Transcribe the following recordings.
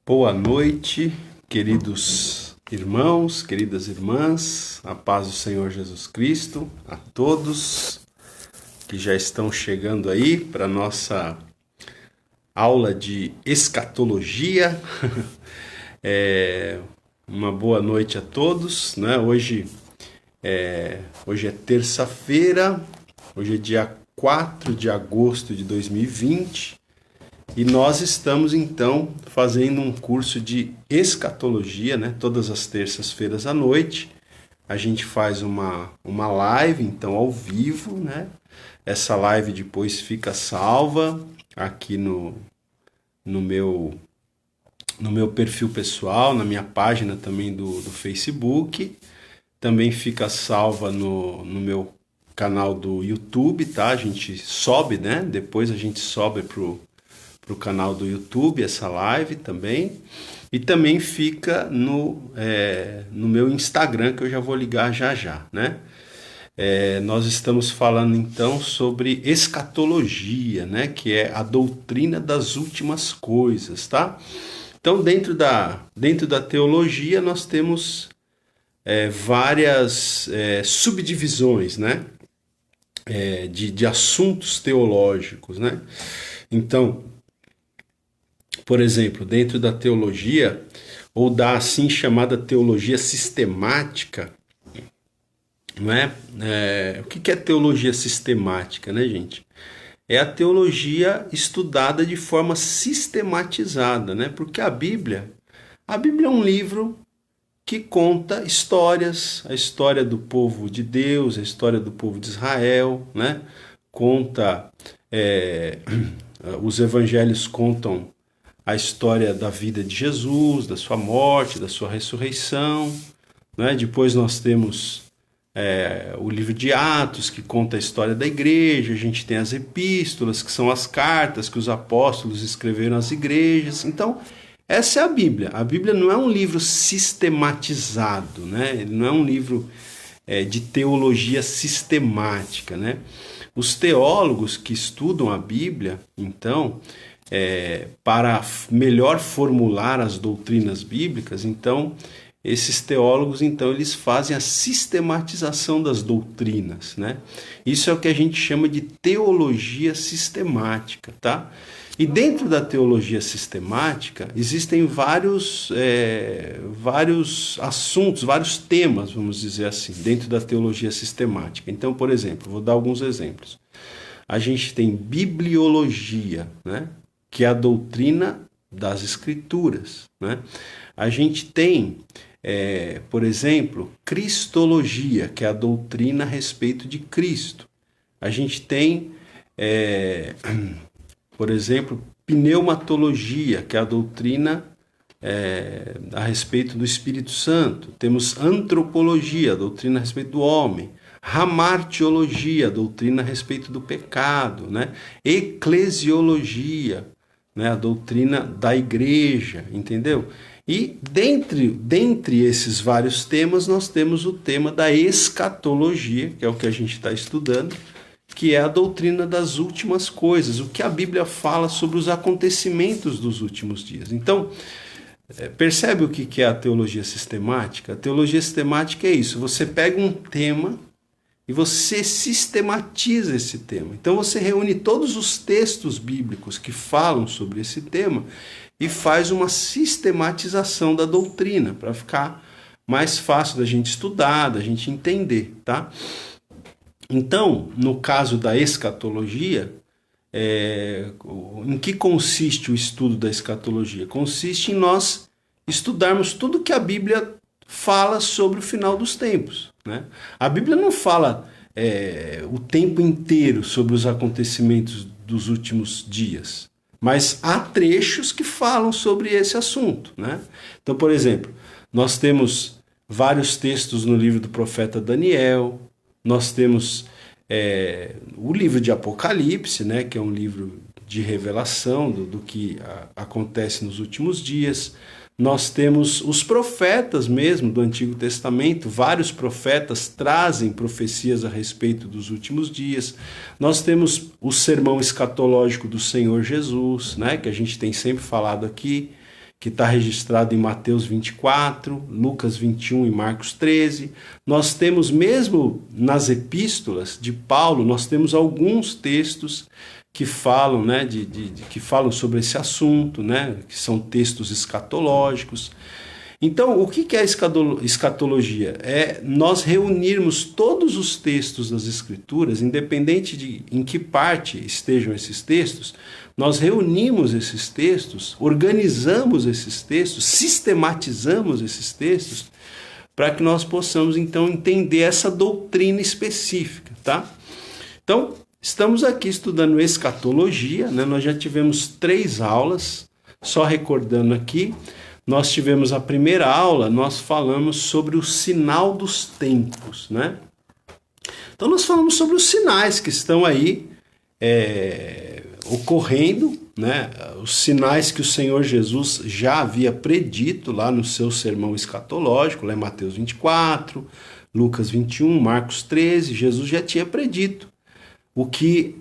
Boa noite, queridos irmãos, queridas irmãs, a paz do Senhor Jesus Cristo, a todos que já estão chegando aí para a nossa aula de escatologia. Uma boa noite a todos, né? Hoje é terça-feira, hoje é dia 4 de agosto de 2020. E nós estamos então fazendo um curso de escatologia, né? Todas as terças-feiras à noite. A gente faz uma live, então ao vivo, né? Essa live depois fica salva aqui no meu, no meu perfil pessoal, na minha página também do Facebook. Também fica salva no meu canal do YouTube, tá? A gente sobe, né? Depois a gente sobe pro canal do YouTube, essa live também. E também fica no meu Instagram, que eu já vou ligar já, né? Nós estamos falando então sobre escatologia, né? Que é a doutrina das últimas coisas, tá? Então, dentro da teologia, nós temos várias subdivisões, né? De assuntos teológicos, né? Então, por exemplo, dentro da teologia, ou da assim chamada teologia sistemática, não é? O que é teologia sistemática, né, gente? É a teologia estudada de forma sistematizada, né? Porque a Bíblia é um livro que conta histórias, a história do povo de Deus, a história do povo de Israel, né? Conta, os evangelhos contam a história da vida de Jesus, da sua morte, da sua ressurreição, né? Depois nós temos o livro de Atos, que conta a história da igreja. A gente tem as epístolas, que são as cartas que os apóstolos escreveram às igrejas. Então, essa é a Bíblia. A Bíblia não é um livro sistematizado, né? Ele não é um livro de teologia sistemática, né? Os teólogos que estudam a Bíblia, então, para melhor formular as doutrinas bíblicas, então, esses teólogos, então, eles fazem a sistematização das doutrinas, né? Isso é o que a gente chama de teologia sistemática, tá? E dentro da teologia sistemática existem vários assuntos, vários temas, vamos dizer assim, dentro da teologia sistemática. Então, por exemplo, vou dar alguns exemplos. A gente tem bibliologia, né? Que é a doutrina das escrituras, né? A gente tem, por exemplo, cristologia, que é a doutrina a respeito de Cristo. A gente tem, por exemplo, pneumatologia, que é a doutrina a respeito do Espírito Santo. Temos antropologia, a doutrina a respeito do homem. Hamartiologia, a doutrina a respeito do pecado, né? Eclesiologia, né? A doutrina da igreja, entendeu? E dentre esses vários temas, nós temos o tema da escatologia, que é o que a gente está estudando, que é a doutrina das últimas coisas, o que a Bíblia fala sobre os acontecimentos dos últimos dias. Então, percebe o que é a teologia sistemática? A teologia sistemática é isso: você pega um tema e você sistematiza esse tema. Então você reúne todos os textos bíblicos que falam sobre esse tema e faz uma sistematização da doutrina, para ficar mais fácil da gente estudar, da gente entender, tá? Então, no caso da escatologia, em que consiste o estudo da escatologia? Consiste em nós estudarmos tudo que a Bíblia fala sobre o final dos tempos, né? A Bíblia não fala o tempo inteiro sobre os acontecimentos dos últimos dias, mas há trechos que falam sobre esse assunto, né? Então, por exemplo, nós temos vários textos no livro do profeta Daniel, nós temos o livro de Apocalipse, né, que é um livro de revelação do que acontece nos últimos dias. Nós temos os profetas mesmo do Antigo Testamento, vários profetas trazem profecias a respeito dos últimos dias. Nós temos o sermão escatológico do Senhor Jesus, né, que a gente tem sempre falado aqui, que está registrado em Mateus 24, Lucas 21 e Marcos 13. Nós temos, mesmo nas epístolas de Paulo, nós temos alguns textos que falam, né, que falam sobre esse assunto, né, que são textos escatológicos. Então, o que é a escatologia? É nós reunirmos todos os textos das Escrituras, independente de em que parte estejam esses textos, nós reunimos esses textos, organizamos esses textos, sistematizamos esses textos, para que nós possamos, então, entender essa doutrina específica, tá? Então, estamos aqui estudando escatologia, né? Nós já tivemos 3 aulas, só recordando aqui. Nós tivemos a primeira aula, nós falamos sobre o sinal dos tempos, né? Então nós falamos sobre os sinais que estão aí ocorrendo, né? Os sinais que o Senhor Jesus já havia predito lá no seu sermão escatológico, lá em Mateus 24, Lucas 21, Marcos 13, Jesus já tinha predito o que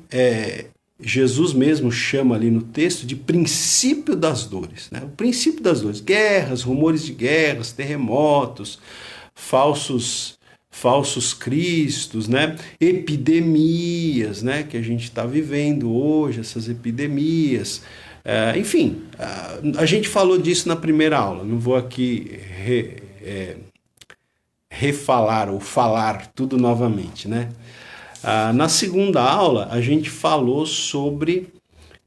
Jesus mesmo chama ali no texto de princípio das dores, né? O princípio das dores, guerras, rumores de guerras, terremotos, falsos cristos, né? Epidemias, né? Que a gente está vivendo hoje, essas epidemias. Enfim, a gente falou disso na primeira aula, não vou aqui refalar ou falar tudo novamente, né? Na segunda aula, a gente falou sobre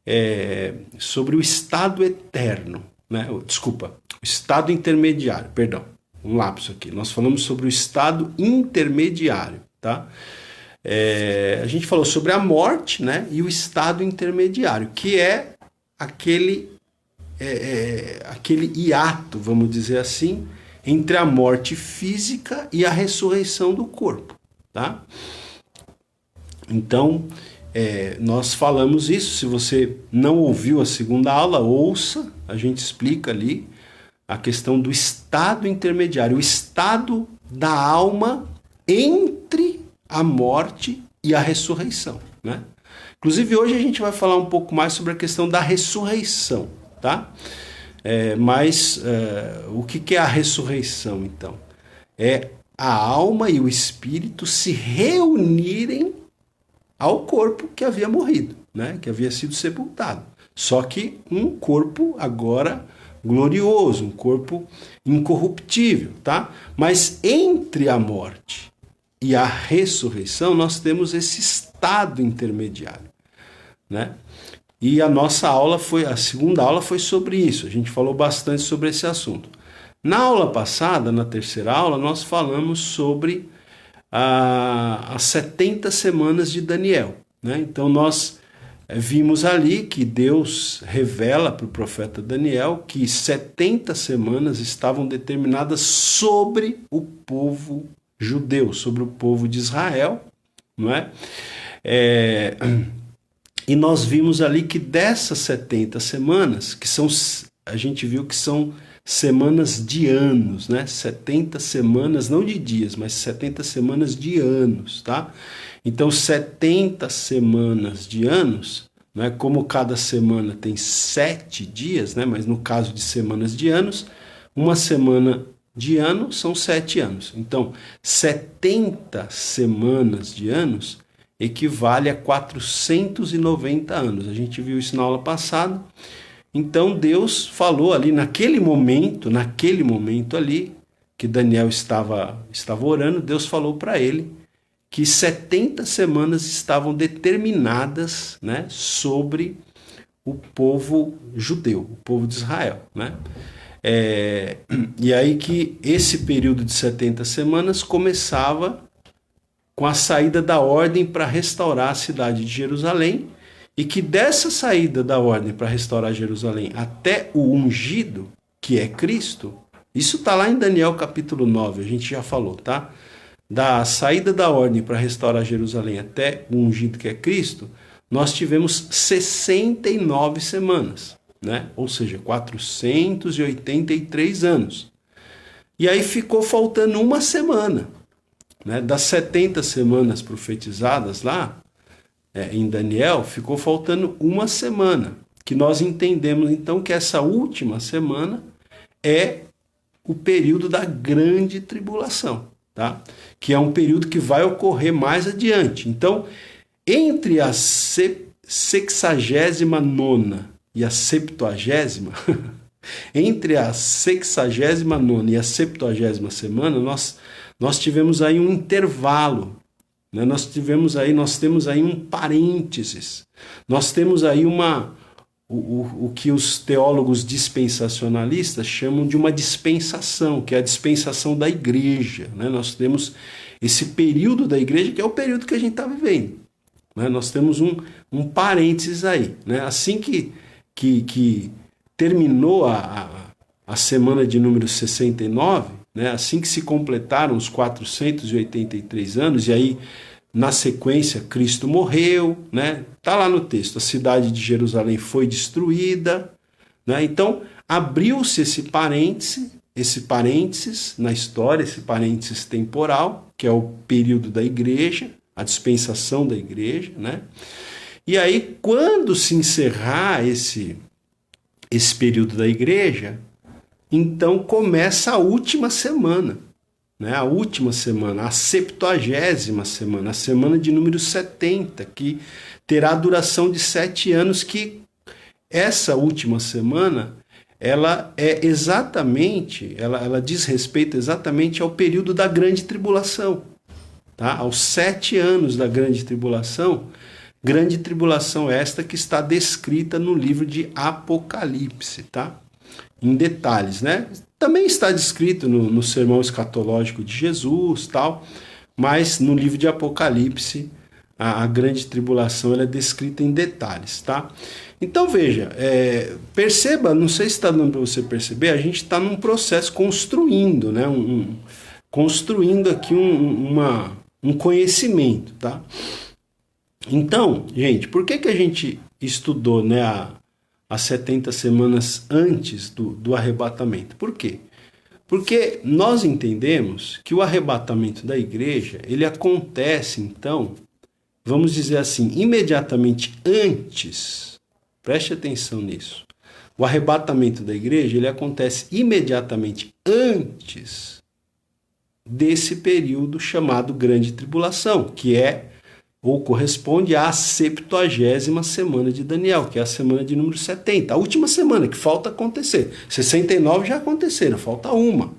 o estado eterno, né? Desculpa, o estado intermediário, perdão, um lapso aqui. Nós falamos sobre o estado intermediário, tá? A gente falou sobre a morte, né? E o estado intermediário, que é aquele hiato, vamos dizer assim, entre a morte física e a ressurreição do corpo, tá? Então, nós falamos isso. Se você não ouviu a segunda aula, ouça, a gente explica ali a questão do estado intermediário, o estado da alma entre a morte e a ressurreição, né? Inclusive, hoje a gente vai falar um pouco mais sobre a questão da ressurreição, tá? Mas o que é a ressurreição, então? É a alma e o espírito se reunirem ao corpo que havia morrido, né? Que havia sido sepultado. Só que um corpo agora glorioso, um corpo incorruptível, tá? Mas entre a morte e a ressurreição, nós temos esse estado intermediário, né? E a segunda aula foi sobre isso. A gente falou bastante sobre esse assunto. Na aula passada, na terceira aula, nós falamos sobre as 70 semanas de Daniel, né? Então nós vimos ali que Deus revela para o profeta Daniel que 70 semanas estavam determinadas sobre o povo judeu, sobre o povo de Israel, não é? E nós vimos ali que dessas 70 semanas, a gente viu que são semanas de anos, né? 70 semanas, não de dias, mas 70 semanas de anos, tá? Então, 70 semanas de anos, né? Como cada semana tem 7 dias, né? Mas no caso de semanas de anos, uma semana de ano são 7 anos. Então, 70 semanas de anos equivale a 490 anos. A gente viu isso na aula passada. Então Deus falou ali naquele momento ali, que Daniel estava orando, Deus falou para ele que 70 semanas estavam determinadas, né, sobre o povo judeu, o povo de Israel, né? E aí que esse período de 70 semanas começava com a saída da ordem para restaurar a cidade de Jerusalém, e que dessa saída da ordem para restaurar Jerusalém até o ungido, que é Cristo, isso está lá em Daniel capítulo 9, a gente já falou, tá? Da saída da ordem para restaurar Jerusalém até o ungido, que é Cristo, nós tivemos 69 semanas, né? Ou seja, 483 anos. E aí ficou faltando uma semana, né? Das 70 semanas profetizadas lá, em Daniel, ficou faltando uma semana. que nós entendemos então que essa última semana é o período da grande tribulação, tá? Que é um período que vai ocorrer mais adiante. Então, entre a 69ª e a 70ª, entre a 69ª e a 70ª semana, nós tivemos aí um intervalo, né? Nós temos aí um parênteses, nós temos aí o que os teólogos dispensacionalistas chamam de uma dispensação, que é a dispensação da igreja, né? Nós temos esse período da igreja, que é o período que a gente está vivendo, né? Nós temos um parênteses aí, né? Assim que terminou a semana de número 69, né? Assim que se completaram os 483 anos, e aí, na sequência, Cristo morreu, né? Tá lá no texto, a cidade de Jerusalém foi destruída, né? Então, abriu-se esse parênteses na história, esse parênteses temporal, que é o período da igreja, a dispensação da igreja, né? E aí, quando se encerrar esse período da igreja, então começa a última semana, né? A última semana, a 70ª semana, a semana de número 70, que terá duração de 7 anos, que essa última semana, ela é exatamente, ela diz respeito exatamente ao período da grande tribulação, tá? Aos 7 anos da grande tribulação esta que está descrita no livro de Apocalipse, tá? Em detalhes, né? Também está descrito no sermão escatológico de Jesus, tal, mas no livro de Apocalipse a grande tribulação ela é descrita em detalhes, tá? Então veja, perceba, não sei se está dando para você perceber, a gente está num processo construindo, né? Construindo aqui um conhecimento, tá? Então, gente, por que a gente estudou, né, as 70 semanas antes do arrebatamento? Por quê? Porque nós entendemos que o arrebatamento da igreja, ele acontece, então, vamos dizer assim, imediatamente antes, preste atenção nisso, o arrebatamento da igreja, ele acontece imediatamente antes desse período chamado Grande Tribulação, que é ou corresponde à 70ª semana de Daniel, que é a semana de número 70, a última semana que falta acontecer. 69 já aconteceram, falta uma.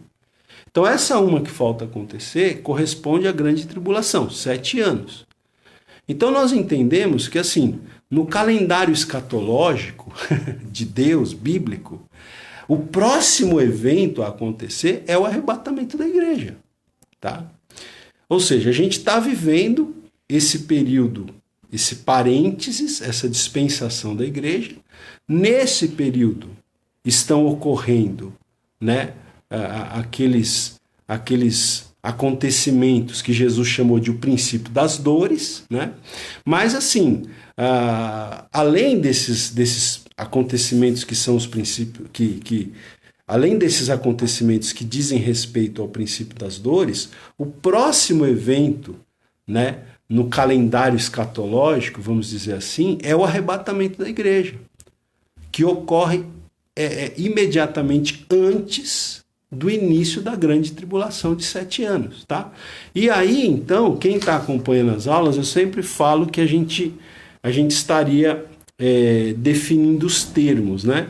Então essa uma que falta acontecer corresponde à grande tribulação, 7 anos. Então nós entendemos que assim, no calendário escatológico de Deus, bíblico, o próximo evento a acontecer é o arrebatamento da igreja, tá? Ou seja, a gente está vivendo esse período, esse parênteses, essa dispensação da igreja. Nesse período estão ocorrendo, né, aqueles acontecimentos que Jesus chamou de o princípio das dores, né? Mas assim, além desses acontecimentos que são os princípios, além desses acontecimentos que dizem respeito ao princípio das dores, o próximo evento, né, no calendário escatológico, vamos dizer assim, é o arrebatamento da igreja, que ocorre imediatamente antes do início da grande tribulação de 7 anos, tá? E aí, então, quem está acompanhando as aulas, eu sempre falo que a gente estaria definindo os termos, né?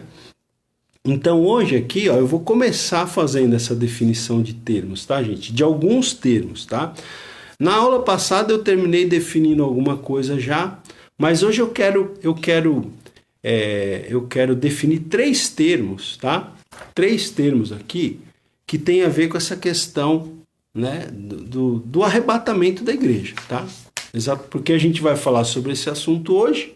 Então, hoje aqui, ó, eu vou começar fazendo essa definição de termos, tá, gente? De alguns termos, tá? Na aula passada eu terminei definindo alguma coisa já, mas hoje eu quero definir 3 termos, tá? 3 termos aqui que tem a ver com essa questão, né, do arrebatamento da igreja, tá? Exato, porque a gente vai falar sobre esse assunto hoje,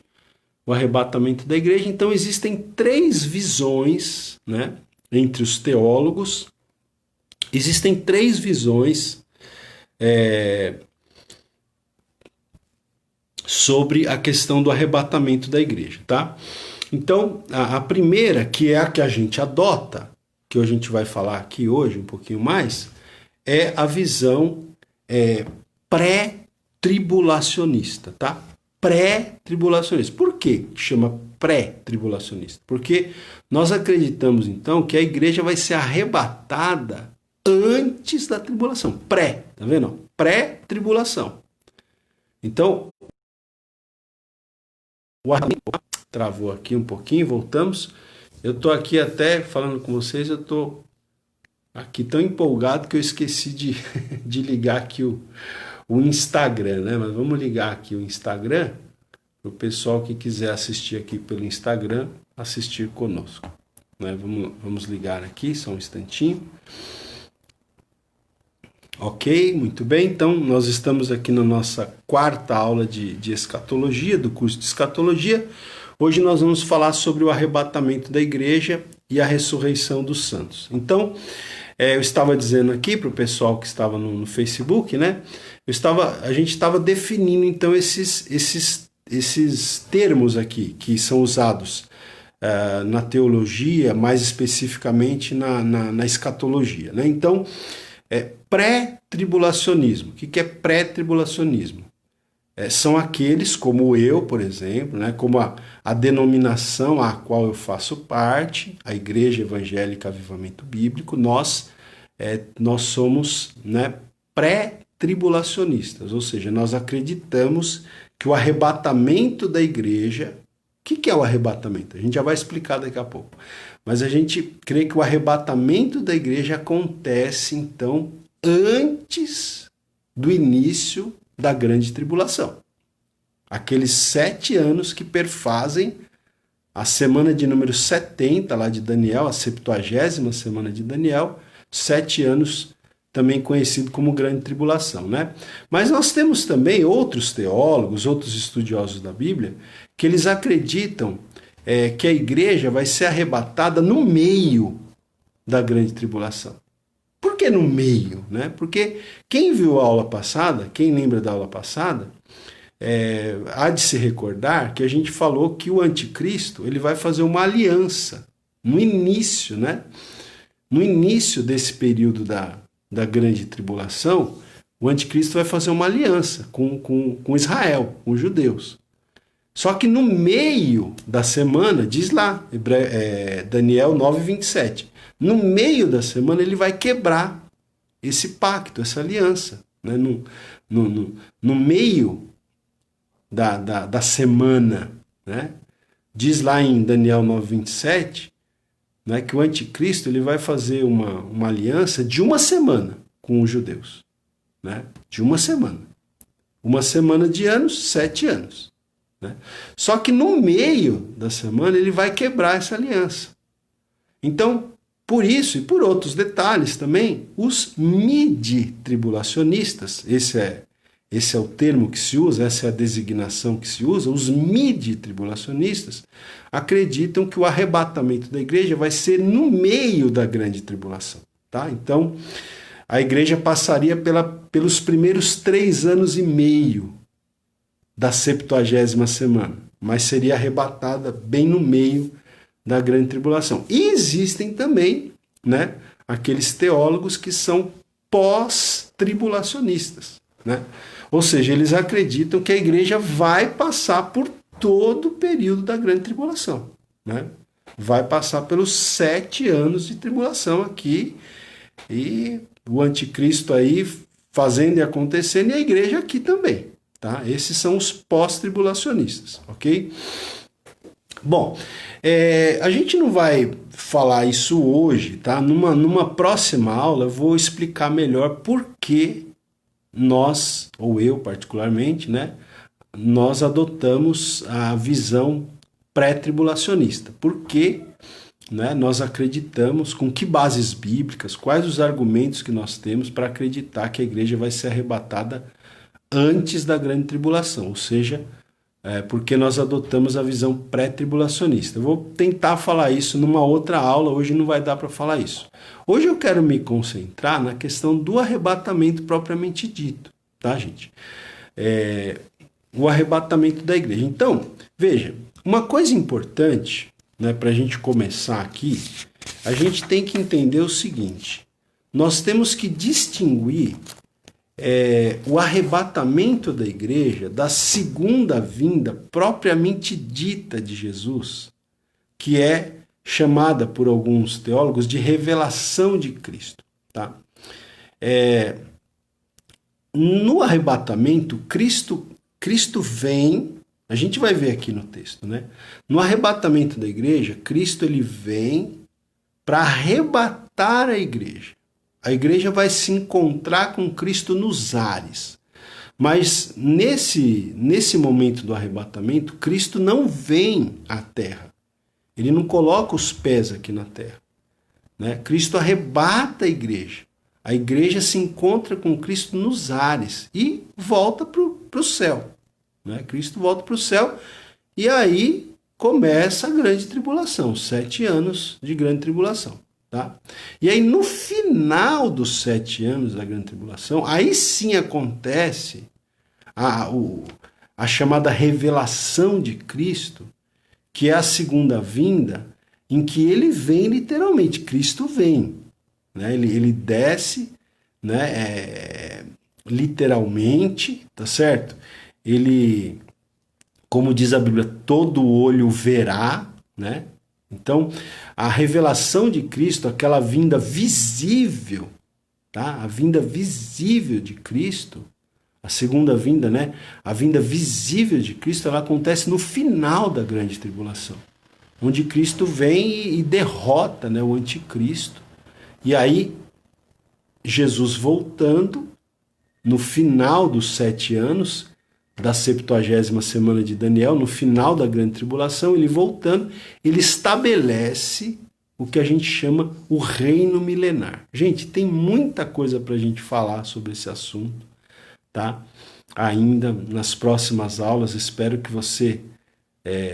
o arrebatamento da igreja. Então existem 3 visões, né, entre os teólogos. Existem 3 visões sobre a questão do arrebatamento da igreja, tá? Então, a primeira, que é a que a gente adota, que a gente vai falar aqui hoje um pouquinho mais, é a visão pré-tribulacionista, tá? pré-tribulacionista. Por que chama pré-tribulacionista? Porque nós acreditamos, então, que a igreja vai ser arrebatada antes da tribulação. Pré, tá vendo? Pré-tribulação. Então, travou aqui um pouquinho, voltamos. Eu estou aqui até falando com vocês, eu estou aqui tão empolgado que eu esqueci de ligar aqui o Instagram, né? Mas vamos ligar aqui o Instagram para o pessoal que quiser assistir aqui pelo Instagram, assistir conosco. Né? Vamos ligar aqui, só um instantinho. Ok, muito bem. Então, nós estamos aqui na nossa quarta aula de escatologia, do curso de escatologia. Hoje nós vamos falar sobre o arrebatamento da igreja e a ressurreição dos santos. Então, eu estava dizendo aqui para o pessoal que estava no Facebook, né? A gente estava definindo, então, esses termos aqui que são usados na teologia, mais especificamente na escatologia, né? Então, pré-tribulacionismo. O que é pré-tribulacionismo? São aqueles como eu, por exemplo, né, como a denominação a qual eu faço parte, a Igreja Evangélica Avivamento Bíblico, nós somos, né, pré-tribulacionistas, ou seja, nós acreditamos que o arrebatamento da igreja... O que é o arrebatamento? A gente já vai explicar daqui a pouco. Mas a gente crê que o arrebatamento da igreja acontece, então, antes do início da grande tribulação. Aqueles 7 anos que perfazem a semana de número 70, lá de Daniel, a 70ª semana de Daniel, 7 anos também conhecido como grande tribulação, né? Mas nós temos também outros teólogos, outros estudiosos da Bíblia, que eles acreditam que a igreja vai ser arrebatada no meio da grande tribulação. Por que no meio? Né? Porque quem viu a aula passada, quem lembra da aula passada, há de se recordar que a gente falou que o anticristo ele vai fazer uma aliança no início, né? No início desse período da grande tribulação, o anticristo vai fazer uma aliança com Israel, com os judeus. Só que no meio da semana, diz lá, Daniel 9:27, no meio da semana ele vai quebrar esse pacto, essa aliança. Né? No meio da semana, né? Diz lá em Daniel 9:27, né, que o anticristo ele vai fazer uma aliança de uma semana com os judeus. Né? De uma semana. Uma semana de anos, 7 anos. Né? Só que no meio da semana ele vai quebrar essa aliança. Então, por isso e por outros detalhes também, os midi-tribulacionistas, esse é o termo que se usa, essa é a designação que se usa, os midi-tribulacionistas acreditam que o arrebatamento da igreja vai ser no meio da grande tribulação. Tá? Então, a igreja passaria pelos primeiros 3 anos e meio da 70ª semana, mas seria arrebatada bem no meio da grande tribulação. E existem também, né, aqueles teólogos que são pós-tribulacionistas, né? Ou seja, eles acreditam que a igreja vai passar por todo o período da grande tribulação, né? Vai passar pelos 7 anos de tribulação aqui, e o anticristo aí fazendo e acontecendo, e a igreja aqui também. Tá? Esses são os pós-tribulacionistas, ok? Bom, a gente não vai falar isso hoje, tá? Numa próxima aula eu vou explicar melhor por que nós, ou eu particularmente, né, nós adotamos a visão pré-tribulacionista. Por que, né, nós acreditamos, com que bases bíblicas, quais os argumentos que nós temos para acreditar que a igreja vai ser arrebatada antes da grande tribulação, ou seja, porque nós adotamos a visão pré-tribulacionista. Eu vou tentar falar isso numa outra aula, hoje não vai dar para falar isso. Hoje eu quero me concentrar na questão do arrebatamento propriamente dito, tá, gente? O arrebatamento da igreja. Então, veja, uma coisa importante, né, para a gente começar aqui, a gente tem que entender o seguinte: nós temos que distinguir o arrebatamento da igreja, da segunda vinda propriamente dita de Jesus, que é chamada por alguns teólogos de revelação de Cristo. Tá? No arrebatamento, Cristo vem, a gente vai ver aqui no texto, né? No arrebatamento da igreja, Cristo ele vem para arrebatar a igreja. A igreja vai se encontrar com Cristo nos ares. Mas nesse momento do arrebatamento, Cristo não vem à terra. Ele não coloca os pés aqui na terra. Né? Cristo arrebata a igreja. A igreja se encontra com Cristo nos ares e volta para o céu. Né? Cristo volta para o céu e aí começa a grande tribulação, 7 anos de grande tribulação. Tá? E aí no final dos 7 anos da grande tribulação, aí sim acontece a chamada revelação de Cristo, que é a segunda vinda, em que ele vem literalmente, Cristo vem. Né? Ele desce, né? Literalmente, tá certo? Ele, como diz a Bíblia, todo olho verá, né? Então, a revelação de Cristo, aquela vinda visível, tá? A vinda visível de Cristo, a segunda vinda, né? A vinda visível de Cristo, ela acontece no final da grande tribulação, onde Cristo vem e derrota, né, o anticristo. E aí, Jesus voltando, no final dos 7 anos, da 70ª semana de Daniel, no final da grande tribulação, ele voltando, ele estabelece o que a gente chama o reino milenar. Gente, tem muita coisa para a gente falar sobre esse assunto, tá? Ainda nas próximas aulas, espero que você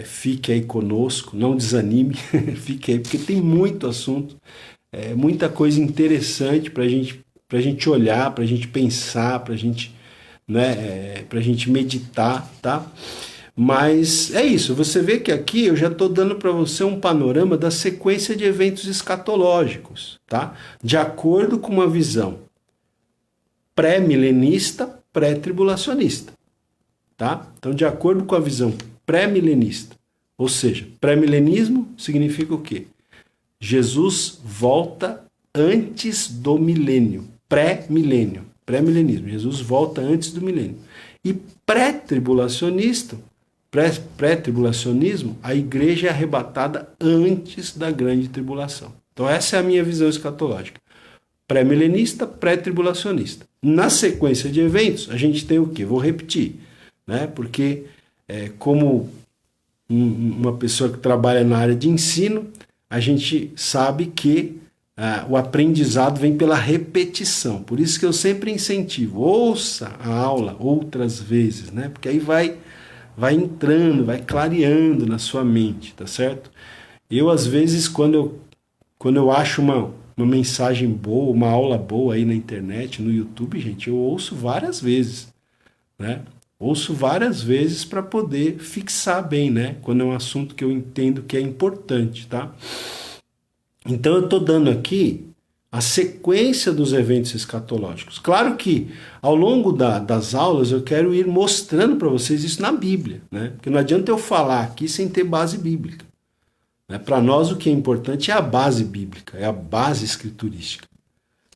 fique aí conosco, não desanime, fique aí, porque tem muito assunto, muita coisa interessante para a gente olhar, para a gente pensar, para a gente, né, para a gente meditar, tá? Mas é isso, você vê que aqui eu já estou dando para você um panorama da sequência de eventos escatológicos, tá? De acordo com uma visão pré-milenista, pré-tribulacionista, tá? Então, de acordo com a visão pré-milenista, ou seja, pré-milenismo significa o quê? Jesus volta antes do milênio, pré-milênio, pré-milenismo, Jesus volta antes do milênio. E pré-tribulacionismo, a igreja é arrebatada antes da grande tribulação. Então essa é a minha visão escatológica. Pré-milenista, pré-tribulacionista. Na sequência de eventos, a gente tem o quê? Vou repetir, né? Porque como uma pessoa que trabalha na área de ensino, a gente sabe que o aprendizado vem pela repetição. Por isso que eu sempre incentivo, ouça a aula outras vezes, né? Porque aí vai entrando, vai clareando na sua mente, tá certo? Eu, às vezes, quando eu acho uma mensagem boa, uma aula boa aí na internet, no YouTube, gente, eu ouço várias vezes, né? Ouço várias vezes para poder fixar bem, né? Quando é um assunto que eu entendo que é importante, tá? Então eu estou dando aqui a sequência dos eventos escatológicos. Claro que ao longo das aulas eu quero ir mostrando para vocês isso na Bíblia, né? Porque não adianta eu falar aqui sem ter base bíblica. Né? Para nós o que é importante é a base bíblica, é a base escriturística.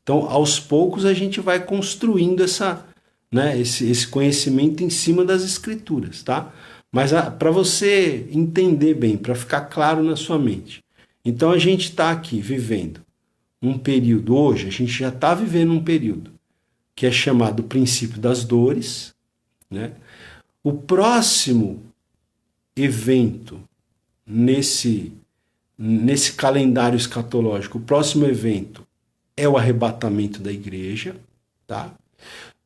Então, aos poucos a gente vai construindo esse conhecimento em cima das escrituras, tá? Mas para você entender bem, para ficar claro na sua mente. Então a gente está aqui vivendo um período, hoje a gente já está vivendo um período que é chamado princípio das dores, né? O próximo evento nesse calendário escatológico, o próximo evento é o arrebatamento da igreja, tá?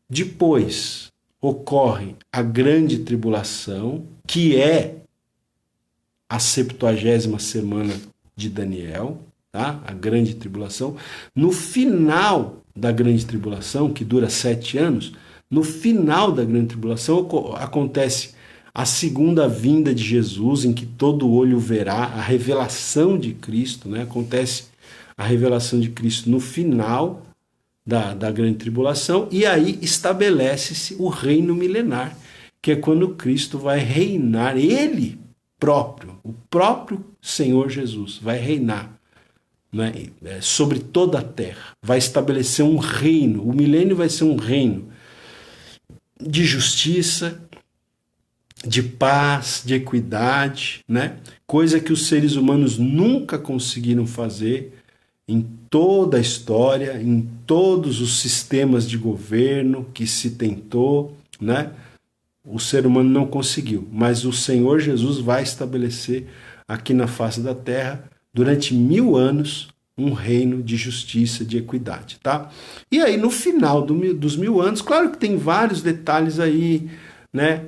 Depois ocorre a grande tribulação, que é a 70ª semana de Daniel, tá? A grande tribulação. No final da grande tribulação, que dura 7 anos, no final da grande tribulação acontece a segunda vinda de Jesus, em que todo olho verá a revelação de Cristo, né? Acontece a revelação de Cristo no final da grande tribulação, e aí estabelece-se o reino milenar, que é quando Cristo vai reinar, ele próprio, o próprio Senhor Jesus vai reinar, né, sobre toda a terra, vai estabelecer um reino, o milênio vai ser um reino de justiça, de paz, de equidade, né? Coisa que os seres humanos nunca conseguiram fazer em toda a história, em todos os sistemas de governo que se tentou, né? O ser humano não conseguiu, mas o Senhor Jesus vai estabelecer aqui na face da terra, durante 1000 anos, um reino de justiça, de equidade, tá? E aí, no final dos 1000 anos, claro que tem vários detalhes aí, né?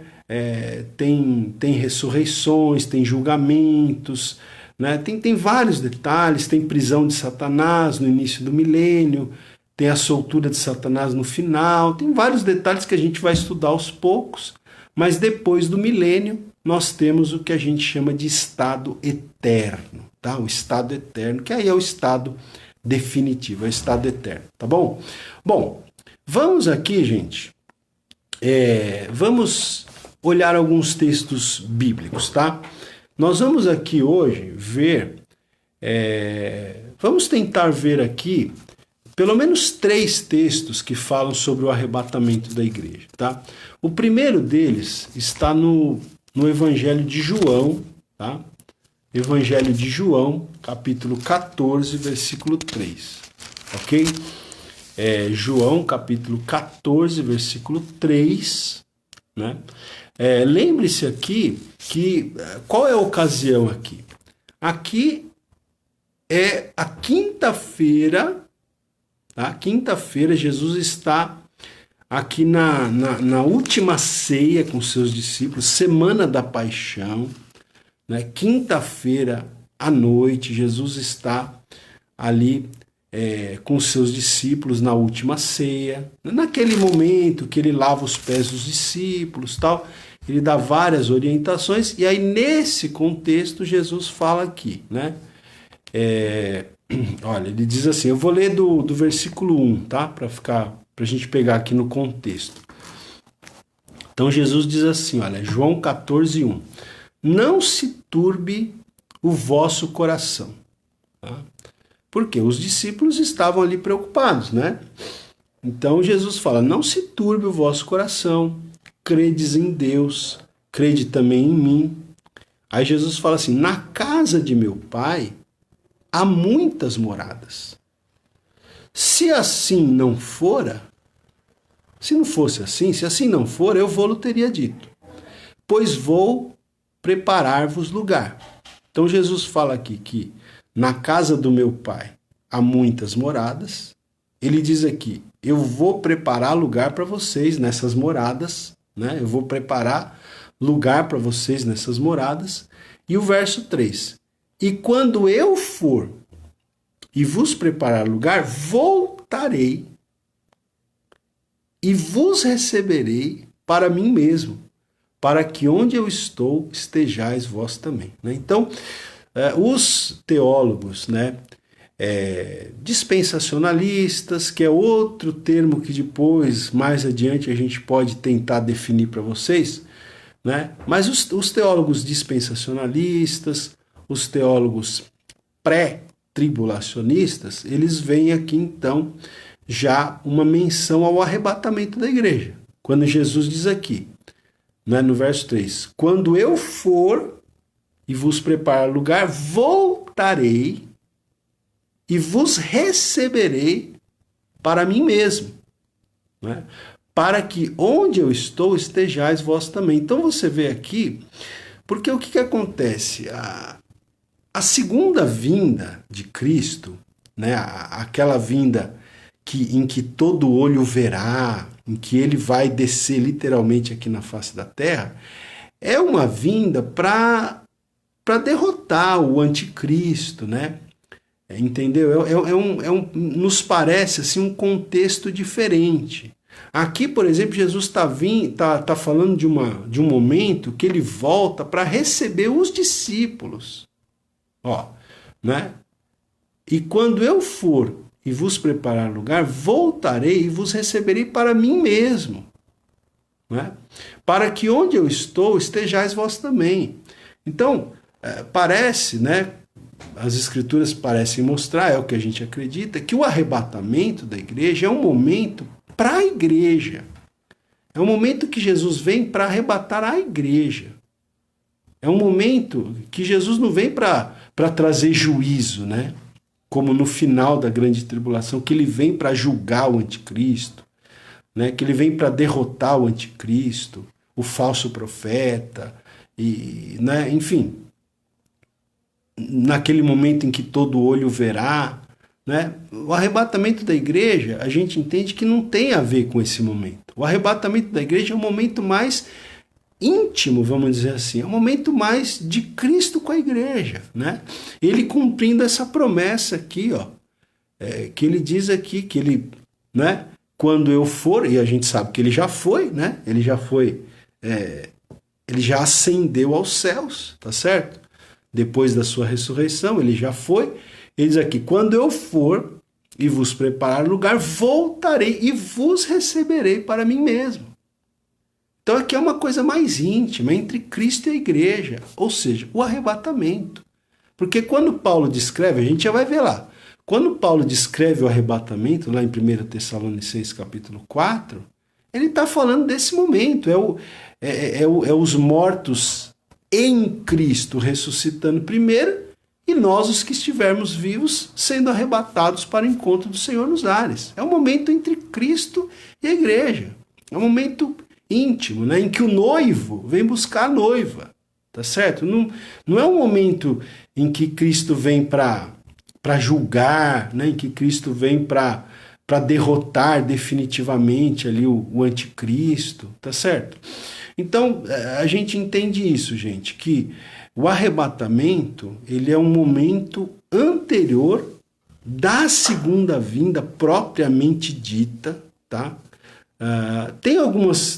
Tem ressurreições, tem julgamentos, né? Tem vários detalhes, tem prisão de Satanás no início do milênio, tem a soltura de Satanás no final, tem vários detalhes que a gente vai estudar aos poucos, mas depois do milênio nós temos o que a gente chama de estado eterno, tá? O estado eterno, que aí é o estado definitivo, é o estado eterno, tá bom? Bom, vamos aqui, gente, vamos olhar alguns textos bíblicos, tá? Nós vamos aqui hoje ver, vamos tentar ver aqui pelo menos 3 textos que falam sobre o arrebatamento da igreja, tá? O primeiro deles está no Evangelho de João, tá? Evangelho de João, capítulo 14, versículo 3, ok? João, capítulo 14, versículo 3, né? Lembre-se aqui que, qual é a ocasião aqui? Aqui é a quinta-feira, tá? Quinta-feira, Jesus está aqui na última ceia com seus discípulos, semana da paixão, né? Quinta-feira à noite, Jesus está ali com seus discípulos na última ceia, naquele momento que ele lava os pés dos discípulos, tal, ele dá várias orientações, e aí nesse contexto Jesus fala aqui, né? Olha, ele diz assim, eu vou ler do versículo 1, tá? Para a gente pegar aqui no contexto. Então Jesus diz assim, olha, João 14, 1. Não se turbe o vosso coração. Tá? Porque os discípulos estavam ali preocupados, né? Então Jesus fala, não se turbe o vosso coração, credes em Deus, crede também em mim. Aí Jesus fala assim, na casa de meu pai há muitas moradas. Se assim não fora, se não fosse assim, se assim não for, eu vou-lo teria dito, pois vou preparar-vos lugar. Então Jesus fala aqui que na casa do meu pai há muitas moradas. Ele diz aqui, eu vou preparar lugar para vocês nessas moradas, né? Eu vou preparar lugar para vocês nessas moradas. E o verso 3, e quando eu for e vos preparar lugar, voltarei e vos receberei para mim mesmo, para que onde eu estou estejais vós também. Né? Então, os teólogos, né, dispensacionalistas, que é outro termo que depois, mais adiante, a gente pode tentar definir para vocês, né? Mas os teólogos dispensacionalistas, os teólogos pré-tribulacionistas, eles veem aqui então já uma menção ao arrebatamento da igreja. Quando Jesus diz aqui, né, no verso 3, quando eu for e vos preparar lugar, voltarei e vos receberei para mim mesmo, né? Para que onde eu estou estejais vós também. Então você vê aqui, porque o que acontece? A segunda vinda de Cristo, né, aquela vinda em que todo olho verá, em que ele vai descer literalmente aqui na face da terra, é uma vinda para derrotar o anticristo, né? Entendeu? Nos parece assim, um contexto diferente. Aqui, por exemplo, Jesus está falando de um momento que ele volta para receber os discípulos. Ó, né? E quando eu for e vos preparar lugar, voltarei e vos receberei para mim mesmo, né? Para que onde eu estou, estejais vós também. Então, parece, né? As escrituras parecem mostrar, é o que a gente acredita, que o arrebatamento da igreja é um momento para a igreja. É um momento que Jesus vem para arrebatar a igreja. É um momento que Jesus não vem para trazer juízo, né? Como no final da grande tribulação, que ele vem para julgar o anticristo, né? Que ele vem para derrotar o anticristo, o falso profeta, e, né? Enfim, naquele momento em que todo olho verá, né? O arrebatamento da igreja, a gente entende que não tem a ver com esse momento. O arrebatamento da igreja é um momento mais íntimo, vamos dizer assim, é um momento mais de Cristo com a igreja, né? Ele cumprindo essa promessa aqui, ó, que ele diz aqui, que ele, né? Quando eu for, e a gente sabe que ele já foi, né? Ele já foi, ele já ascendeu aos céus, tá certo? Depois da sua ressurreição, ele já foi. Ele diz aqui, quando eu for e vos preparar lugar, voltarei e vos receberei para mim mesmo. Então aqui é uma coisa mais íntima, entre Cristo e a igreja, ou seja, o arrebatamento. Porque quando Paulo descreve, a gente já vai ver lá, quando Paulo descreve o arrebatamento, lá em 1 Tessalonicenses capítulo 4, ele está falando desse momento, é os mortos em Cristo ressuscitando primeiro, e nós, os que estivermos vivos, sendo arrebatados para o encontro do Senhor nos ares. É um momento entre Cristo e a igreja. É um momento íntimo, né, em que o noivo vem buscar a noiva. Tá certo? Não é um momento em que Cristo vem para julgar, né, em que Cristo vem para derrotar definitivamente ali o anticristo. Tá certo? Então, a gente entende isso, gente, que o arrebatamento, ele é um momento anterior da segunda vinda propriamente dita, tá? Tem alguns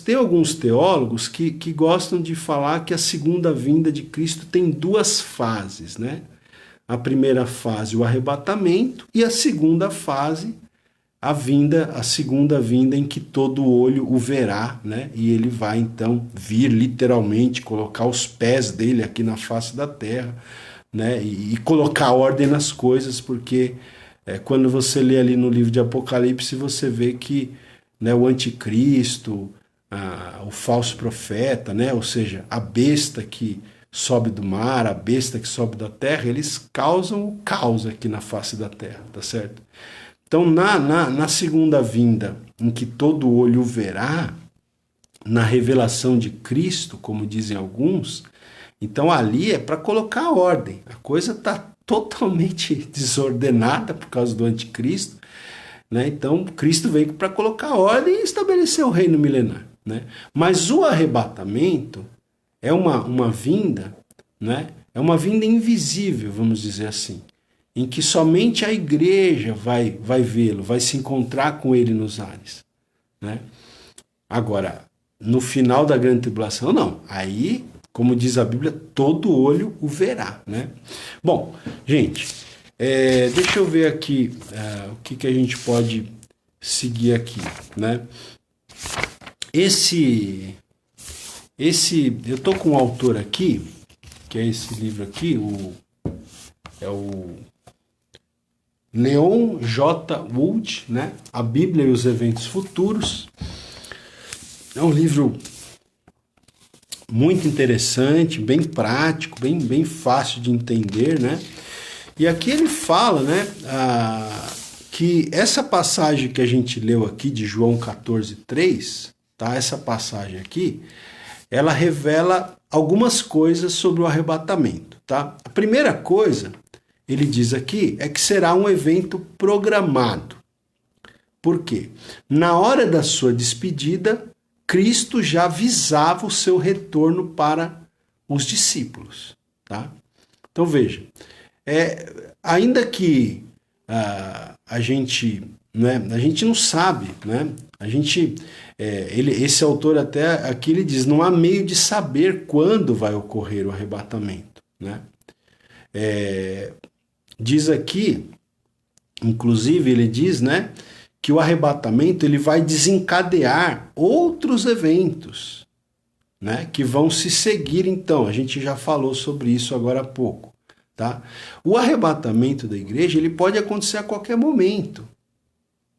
teólogos que gostam de falar que a segunda vinda de Cristo tem duas fases, né? A primeira fase, o arrebatamento, e a segunda fase, a segunda vinda em que todo olho o verá, né? E ele vai então vir literalmente, colocar os pés dele aqui na face da terra, né? E colocar ordem nas coisas, porque quando você lê ali no livro de Apocalipse, você vê que, né, o anticristo, o falso profeta, né? Ou seja, a besta que sobe do mar, a besta que sobe da terra, eles causam o caos aqui na face da terra, tá certo? Então, na segunda vinda, em que todo olho o verá, na revelação de Cristo, como dizem alguns, então ali é para colocar a ordem. A coisa está totalmente desordenada por causa do anticristo, né? Então, Cristo veio para colocar a ordem e estabelecer o reino milenar, né? Mas o arrebatamento é uma vinda, né? É uma vinda invisível, vamos dizer assim, em que somente a igreja vai vê-lo, vai se encontrar com ele nos ares, né? Agora, no final da grande tribulação, não. Aí, como diz a Bíblia, todo olho o verá, né? Bom, gente, deixa eu ver aqui o que a gente pode seguir aqui, né? Eu tô com um autor aqui, que é esse livro aqui, é o Leon J. Wood, né? A Bíblia e os Eventos Futuros. É um livro muito interessante, bem prático, bem fácil de entender, né? E aqui ele fala, né, que essa passagem que a gente leu aqui de João 14:3, tá? Essa passagem aqui, ela revela algumas coisas sobre o arrebatamento, tá? A primeira coisa, ele diz aqui, é que será um evento programado. Por quê? Na hora da sua despedida, Cristo já avisava o seu retorno para os discípulos, tá? Então veja, ainda que a gente não sabe, né? Esse autor até aqui ele diz, não há meio de saber quando vai ocorrer o arrebatamento, né? Diz aqui Inclusive, ele diz, né, que o arrebatamento ele vai desencadear outros eventos, né, que vão se seguir então. A gente já falou sobre isso agora há pouco, tá? O arrebatamento da igreja, ele pode acontecer a qualquer momento,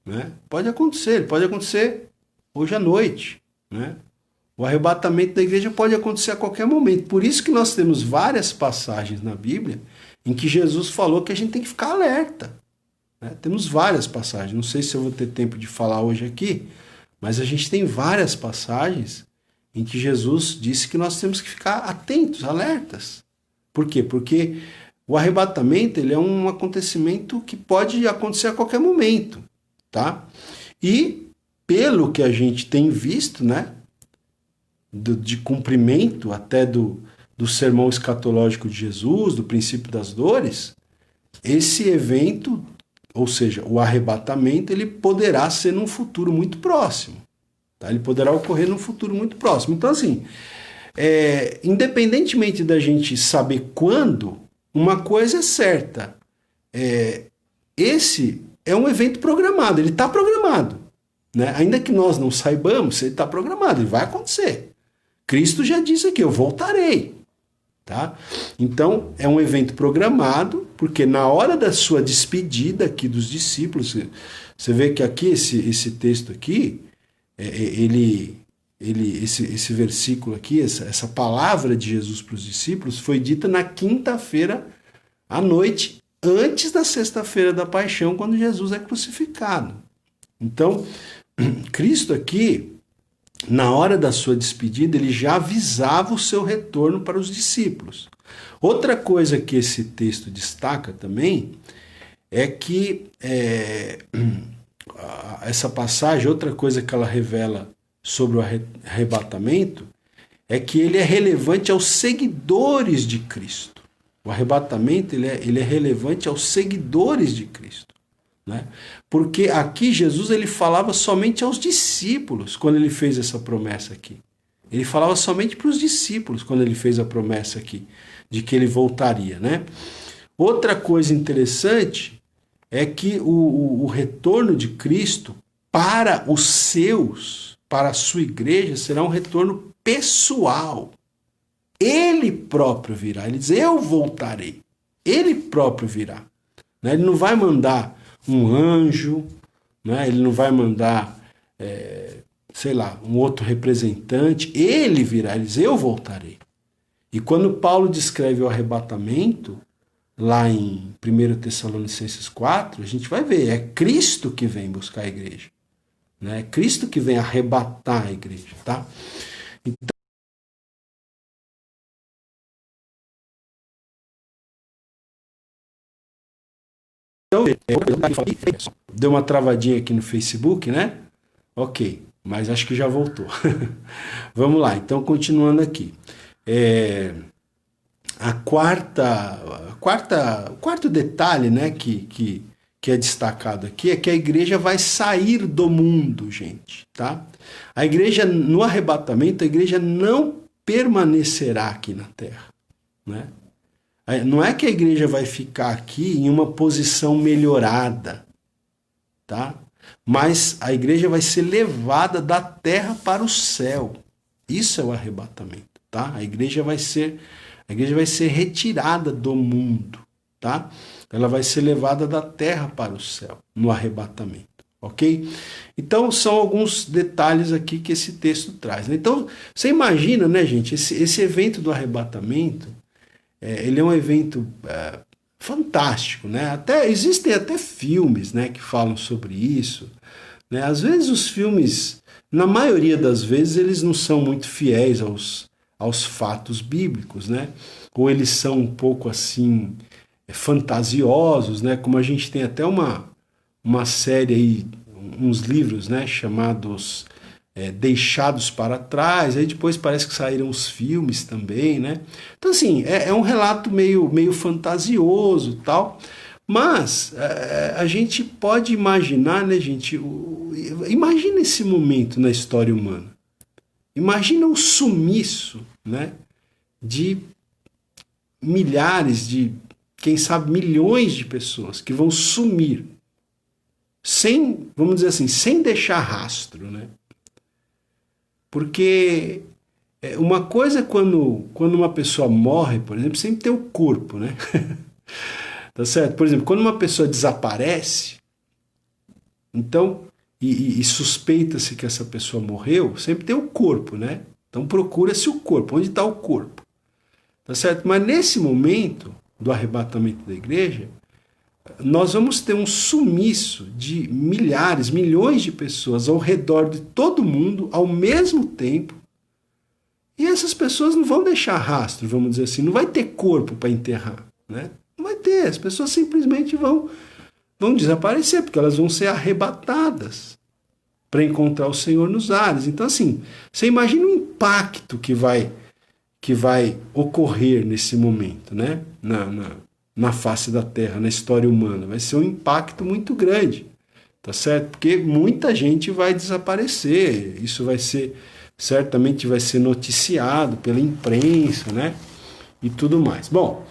né? Pode acontecer hoje à noite, né? O arrebatamento da igreja pode acontecer a qualquer momento. Por isso que nós temos várias passagens na Bíblia em que Jesus falou que a gente tem que ficar alerta, né? Temos várias passagens, não sei se eu vou ter tempo de falar hoje aqui, mas a gente tem várias passagens em que Jesus disse que nós temos que ficar atentos, alertas. Por quê? Porque o arrebatamento ele é um acontecimento que pode acontecer a qualquer momento, tá? E pelo que a gente tem visto, né, de cumprimento até do sermão escatológico de Jesus, do princípio das dores, esse evento, ou seja, o arrebatamento, ele poderá ser num futuro muito próximo. Tá? Ele poderá ocorrer num futuro muito próximo. Então, assim, independentemente da gente saber quando, uma coisa é certa. Esse é um evento programado, ele está programado. Né? Ainda que nós não saibamos, ele está programado, ele vai acontecer. Cristo já disse aqui, eu voltarei. Tá? Então, é um evento programado, porque na hora da sua despedida aqui dos discípulos, você vê que aqui, esse texto aqui, esse versículo aqui, essa palavra de Jesus para os discípulos, foi dita na quinta-feira à noite, antes da sexta-feira da paixão, quando Jesus é crucificado. Então, Cristo aqui, na hora da sua despedida, ele já avisava o seu retorno para os discípulos. Outra coisa que esse texto destaca também é que essa passagem, outra coisa que ela revela sobre o arrebatamento, é que ele é relevante aos seguidores de Cristo. O arrebatamento ele é relevante aos seguidores de Cristo. Né? Porque aqui Jesus ele falava somente aos discípulos quando ele fez essa promessa aqui. Ele falava somente para os discípulos quando ele fez a promessa aqui, de que ele voltaria. Né? Outra coisa interessante é que o retorno de Cristo para os seus, para a sua igreja, será um retorno pessoal. Ele próprio virá. Ele diz, eu voltarei. Ele próprio virá. Né? Ele não vai mandar um anjo, né? Ele não vai mandar, sei lá, um outro representante. Ele virá, ele diz, eu voltarei. E quando Paulo descreve o arrebatamento, lá em 1 Tessalonicenses 4, a gente vai ver, é Cristo que vem buscar a igreja. Né? É Cristo que vem arrebatar a igreja. Tá? Então, deu uma travadinha aqui no Facebook, né? Ok, mas acho que já voltou. Vamos lá, então continuando aqui. O quarto detalhe, né, que é destacado aqui é que a igreja vai sair do mundo, gente, tá? A igreja, no arrebatamento, a igreja não permanecerá aqui na terra, né? Não é que a igreja vai ficar aqui em uma posição melhorada, tá? Mas a igreja vai ser levada da terra para o céu. Isso é o arrebatamento, tá? A igreja vai ser retirada do mundo, tá? Ela vai ser levada da terra para o céu no arrebatamento, ok? Então são alguns detalhes aqui que esse texto traz. Né? Então você imagina, né, gente? Esse evento do arrebatamento. Ele é um evento fantástico, né? Existem até filmes, né, que falam sobre isso. Né? Às vezes os filmes, na maioria das vezes, eles não são muito fiéis aos fatos bíblicos, né? Ou eles são um pouco assim fantasiosos, né? Como a gente tem até uma série aí, uns livros, né, chamados Deixados para Trás, aí depois parece que saíram os filmes também, né? Então, assim, é um relato meio fantasioso e tal, mas a gente pode imaginar, né, gente? Imagina esse momento na história humana. Imagina o sumiço, né, de milhares, quem sabe milhões de pessoas que vão sumir sem, vamos dizer assim, sem deixar rastro, né? Porque uma coisa é quando uma pessoa morre, por exemplo, sempre tem o corpo, né? Tá certo? Por exemplo, quando uma pessoa desaparece, então, e suspeita-se que essa pessoa morreu, sempre tem o corpo, né? Então procura-se o corpo. Onde está o corpo? Tá certo? Mas nesse momento do arrebatamento da igreja, nós vamos ter um sumiço de milhares, milhões de pessoas ao redor de todo mundo ao mesmo tempo. E essas pessoas não vão deixar rastro, vamos dizer assim, não vai ter corpo para enterrar, né? Não vai ter, as pessoas simplesmente vão desaparecer, porque elas vão ser arrebatadas para encontrar o Senhor nos ares. Então, assim, você imagina o impacto que vai ocorrer nesse momento, né? Na face da Terra, na história humana. Vai ser um impacto muito grande, tá certo? Porque muita gente vai desaparecer, isso certamente vai ser noticiado pela imprensa, né? E tudo mais. Bom,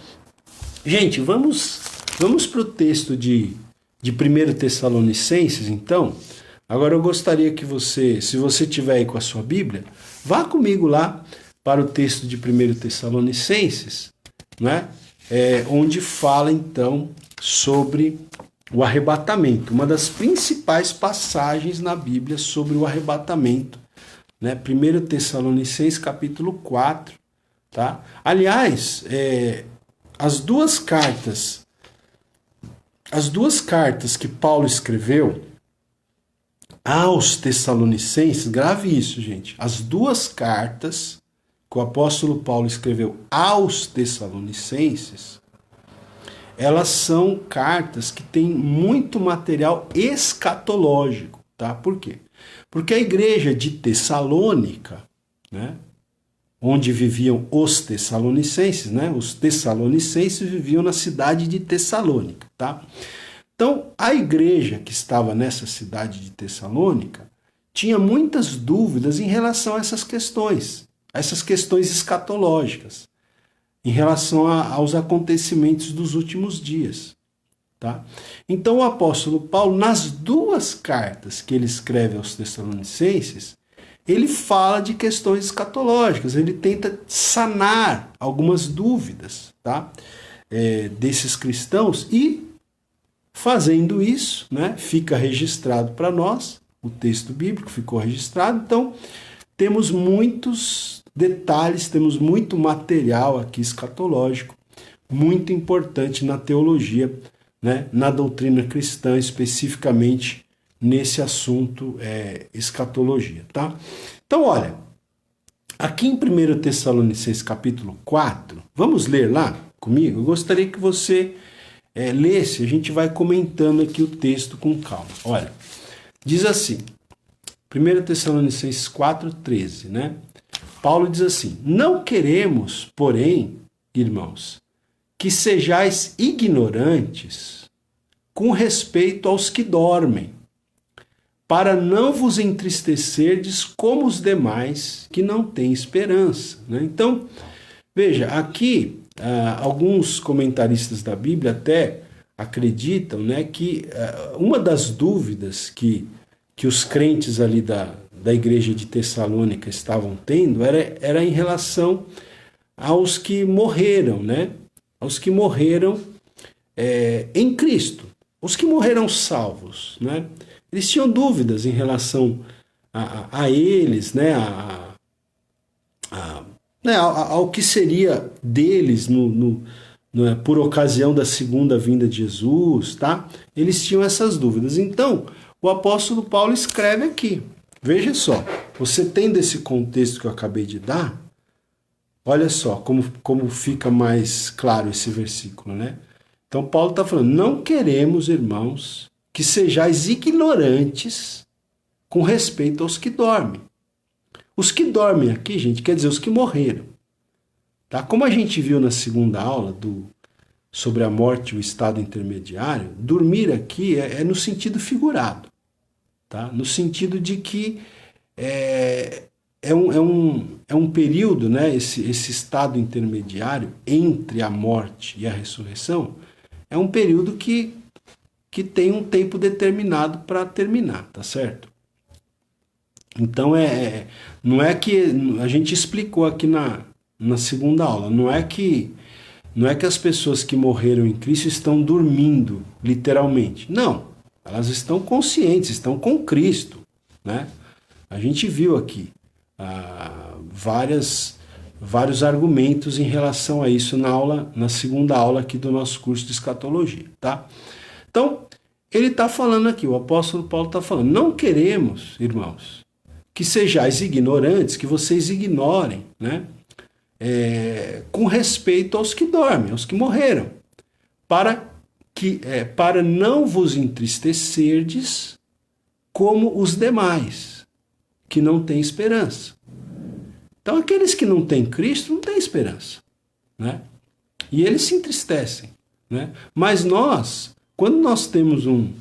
gente, vamos para o texto de 1 Tessalonicenses, então. Agora eu gostaria que você, se você tiver aí com a sua Bíblia, vá comigo lá para o texto de 1 Tessalonicenses, né? Onde fala então sobre o arrebatamento, uma das principais passagens na Bíblia sobre o arrebatamento, né? 1 Tessalonicenses capítulo 4, tá? Aliás, as duas cartas que Paulo escreveu aos Tessalonicenses, grave isso, gente, as duas cartas que o apóstolo Paulo escreveu aos Tessalonicenses, elas são cartas que têm muito material escatológico, tá? Por quê? Porque a igreja de Tessalônica, né, onde viviam os Tessalonicenses, né? Os Tessalonicenses viviam na cidade de Tessalônica, tá? Então, a igreja que estava nessa cidade de Tessalônica tinha muitas dúvidas em relação a essas questões escatológicas, em relação aos acontecimentos dos últimos dias, tá? Então, o apóstolo Paulo, nas duas cartas que ele escreve aos Tessalonicenses, ele fala de questões escatológicas, ele tenta sanar algumas dúvidas, tá? Desses cristãos, e fazendo isso, né, fica registrado para nós, o texto bíblico ficou registrado, então temos muitos detalhes, temos muito material aqui escatológico, muito importante na teologia, né, na doutrina cristã, especificamente nesse assunto escatologia, tá? Então, olha, aqui em 1 Tessalonicenses capítulo 4, vamos ler lá comigo? Eu gostaria que você lesse, a gente vai comentando aqui o texto com calma. Olha, diz assim, 1 Tessalonicenses 4,13, né? Paulo diz assim: não queremos, porém, irmãos, que sejais ignorantes com respeito aos que dormem, para não vos entristecerdes como os demais que não têm esperança, né? Então, veja, aqui alguns comentaristas da Bíblia até acreditam, né, que uma das dúvidas que os crentes ali da igreja de Tessalônica estavam tendo era em relação aos que morreram, né? Aos que morreram em Cristo, os que morreram salvos, né? Eles tinham dúvidas em relação a eles, né? Ao que seria deles por ocasião da segunda vinda de Jesus, tá? Eles tinham essas dúvidas. Então, o apóstolo Paulo escreve aqui. Veja só, você tendo esse contexto que eu acabei de dar, olha só como fica mais claro esse versículo, né? Então, Paulo está falando: não queremos, irmãos, que sejais ignorantes com respeito aos que dormem. Os que dormem aqui, gente, quer dizer os que morreram. Tá? Como a gente viu na segunda aula sobre a morte e o estado intermediário, dormir aqui é no sentido figurado. Tá? No sentido de que é um período, né, esse estado intermediário entre a morte e a ressurreição, é um período que que tem um tempo determinado para terminar, tá certo? Então, não é que a gente explicou aqui na segunda aula, não é que as pessoas que morreram em Cristo estão dormindo, literalmente. Não, elas estão conscientes, estão com Cristo, né? A gente viu aqui vários argumentos em relação a isso na segunda aula aqui do nosso curso de escatologia, tá? Então, ele está falando aqui, o apóstolo Paulo está falando, não queremos, irmãos, que sejais ignorantes, que vocês ignorem, né? Com respeito aos que dormem, aos que morreram, para não vos entristecerdes como os demais, que não têm esperança. Então, aqueles que não têm Cristo não têm esperança, né? E eles se entristecem, né? Mas nós, quando nós temos um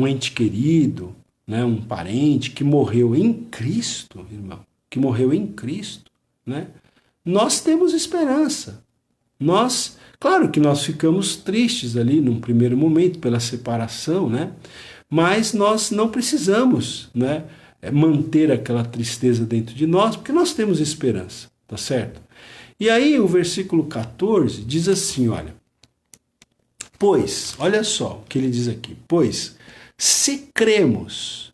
ente querido, né, um parente que morreu em Cristo, irmão, que morreu em Cristo, né? Nós temos esperança. Claro que nós ficamos tristes ali num primeiro momento pela separação, né? Mas nós não precisamos, né, manter aquela tristeza dentro de nós, porque nós temos esperança, tá certo? E aí o versículo 14 diz assim, olha, pois, olha só o que ele diz aqui, pois, se cremos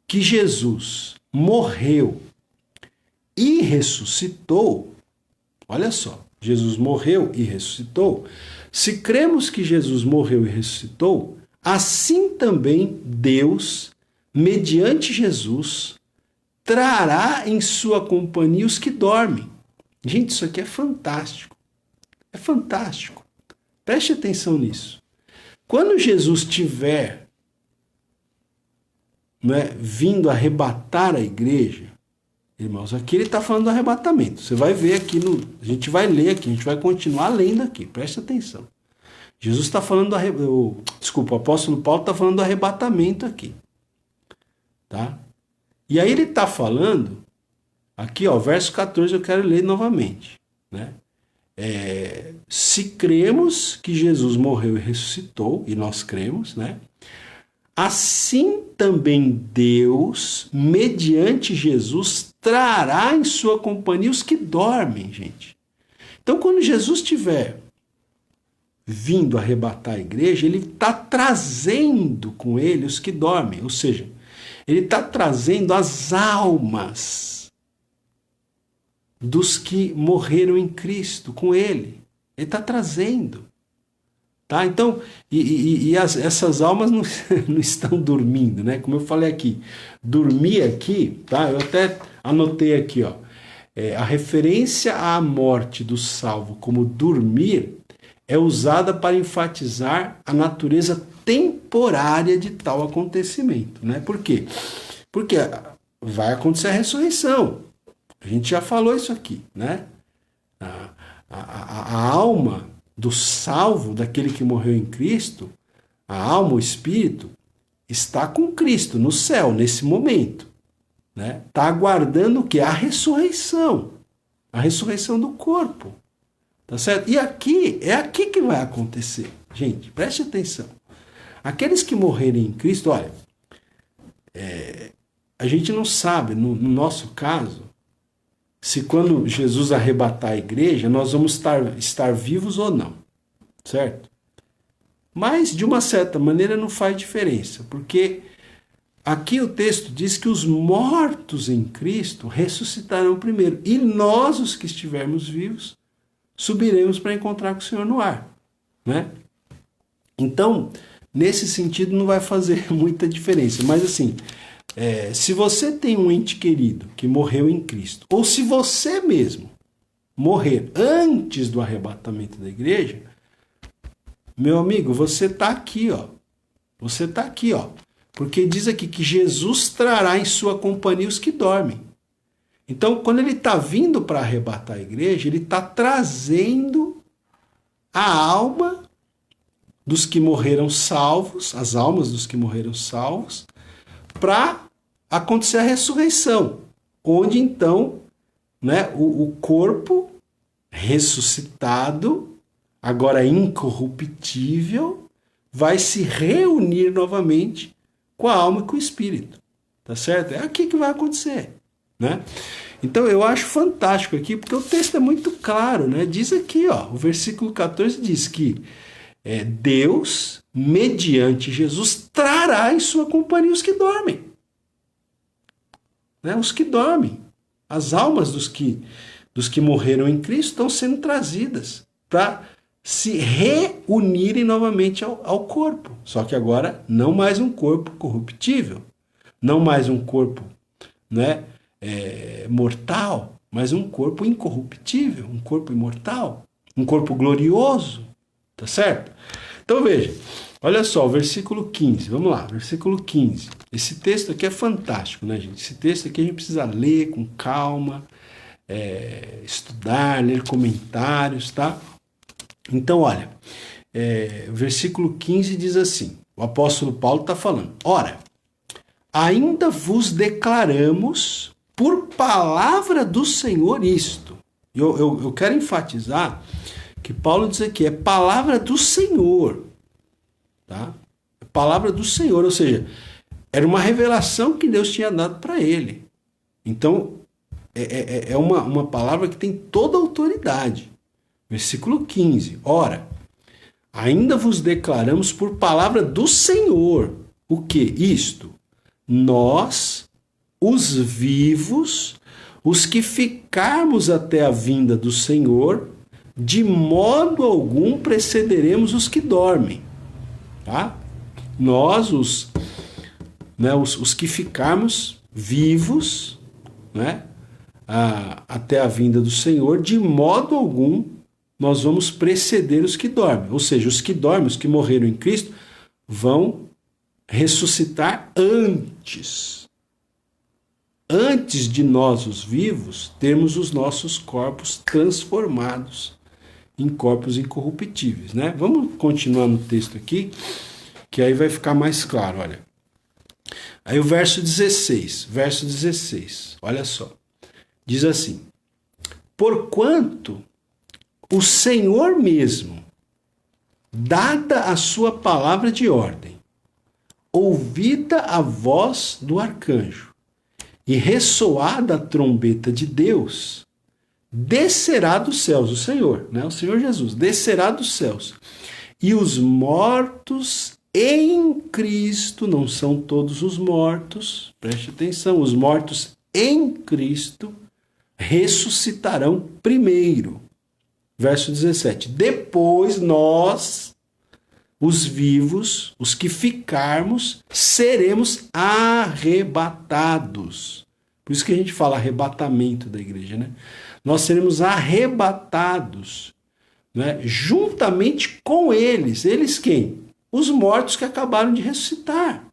que Jesus morreu e ressuscitou, olha só, Jesus morreu e ressuscitou, se cremos que Jesus morreu e ressuscitou, assim também Deus, mediante Jesus, trará em sua companhia os que dormem. Gente, isso aqui é fantástico. É fantástico. Preste atenção nisso. Quando Jesus estiver, né, vindo arrebatar a igreja, irmãos, aqui ele está falando do arrebatamento. Você vai ver aqui, a gente vai ler aqui, a gente vai continuar lendo aqui. Preste atenção. Jesus está falando o apóstolo Paulo está falando do arrebatamento aqui. Tá? E aí ele está falando, aqui, ó, verso 14, eu quero ler novamente, né? Se cremos que Jesus morreu e ressuscitou, e nós cremos, né? Assim também Deus, mediante Jesus, trará em sua companhia os que dormem, gente. Então, quando Jesus estiver vindo arrebatar a igreja, ele está trazendo com ele os que dormem, ou seja, ele está trazendo as almas dos que morreram em Cristo com ele. Ele está trazendo. Tá? Então, essas almas não, não estão dormindo, né? Como eu falei aqui, dormir aqui, tá? Eu até anotei aqui, ó, a referência à morte do salvo como dormir é usada para enfatizar a natureza temporária de tal acontecimento, né? Por quê? Porque vai acontecer a ressurreição. A gente já falou isso aqui, né? A alma do salvo, daquele que morreu em Cristo, a alma, o espírito, está com Cristo no céu, nesse momento. Né? Está aguardando o quê? A ressurreição do corpo. Tá certo? E aqui, é aqui que vai acontecer. Gente, preste atenção. Aqueles que morrerem em Cristo, olha, a gente não sabe, no nosso caso, se quando Jesus arrebatar a igreja, nós vamos estar vivos ou não, certo? Mas, de uma certa maneira, não faz diferença, porque aqui o texto diz que os mortos em Cristo ressuscitarão primeiro, e nós, os que estivermos vivos, subiremos para encontrar com o Senhor no ar, né? Então, nesse sentido, não vai fazer muita diferença, mas assim, se você tem um ente querido que morreu em Cristo, ou se você mesmo morrer antes do arrebatamento da igreja, meu amigo, você está aqui, ó. Você está aqui, ó. Porque diz aqui que Jesus trará em sua companhia os que dormem. Então, quando ele está vindo para arrebatar a igreja, ele está trazendo a alma dos que morreram salvos, as almas dos que morreram salvos, para acontecer a ressurreição, onde então, né, o corpo ressuscitado, agora incorruptível, vai se reunir novamente com a alma e com o espírito. Tá certo? É aqui que vai acontecer, né? Então eu acho fantástico aqui, porque o texto é muito claro, né? Diz aqui, ó, o versículo 14 diz que Deus, mediante Jesus, trará em sua companhia os que dormem. Né? Os que dormem. As almas dos que morreram em Cristo estão sendo trazidas para se reunirem novamente ao corpo. Só que agora não mais um corpo corruptível, não mais um corpo, né, mortal, mas um corpo incorruptível, um corpo imortal, um corpo glorioso, tá certo? Então veja, olha só, o versículo 15, vamos lá, versículo 15. Esse texto aqui é fantástico, né, gente? Esse texto aqui a gente precisa ler com calma, estudar, ler comentários, tá? Então, olha, o versículo 15 diz assim, o apóstolo Paulo está falando, ora, ainda vos declaramos por palavra do Senhor isto. Eu quero enfatizar que Paulo diz aqui, é palavra do Senhor, tá? É palavra do Senhor, ou seja, era uma revelação que Deus tinha dado para ele. Então, é uma palavra que tem toda a autoridade. Versículo 15, ora, ainda vos declaramos por palavra do Senhor, o que? Isto, nós, os vivos, os que ficarmos até a vinda do Senhor, de modo algum precederemos os que dormem. Tá? Nós, os que ficarmos vivos, né, até a vinda do Senhor, de modo algum nós vamos preceder os que dormem. Ou seja, os que dormem, os que morreram em Cristo, vão ressuscitar antes. Antes de nós, os vivos, termos os nossos corpos transformados em corpos incorruptíveis, né? Vamos continuar no texto aqui, que aí vai ficar mais claro, olha. Aí o verso 16, olha só. Diz assim, porquanto o Senhor mesmo, dada a sua palavra de ordem, ouvida a voz do arcanjo e ressoada a trombeta de Deus, descerá dos céus, o Senhor, né? O Senhor Jesus, descerá dos céus, e os mortos em Cristo, não são todos os mortos, preste atenção, os mortos em Cristo ressuscitarão primeiro. Verso 17, depois nós, os vivos, os que ficarmos, seremos arrebatados. Por isso que a gente fala arrebatamento da igreja, né? Nós seremos arrebatados, né? Juntamente com eles. Eles quem? Os mortos que acabaram de ressuscitar.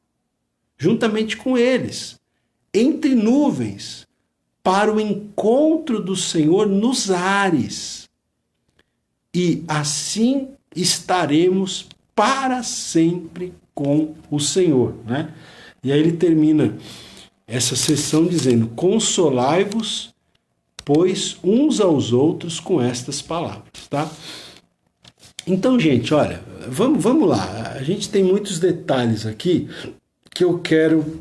Juntamente com eles. Entre nuvens, para o encontro do Senhor nos ares. E assim estaremos para sempre com o Senhor, né? E aí ele termina essa sessão dizendo, consolai-vos, pois, uns aos outros com estas palavras, tá? Então, gente, olha, vamos lá. A gente tem muitos detalhes aqui que eu quero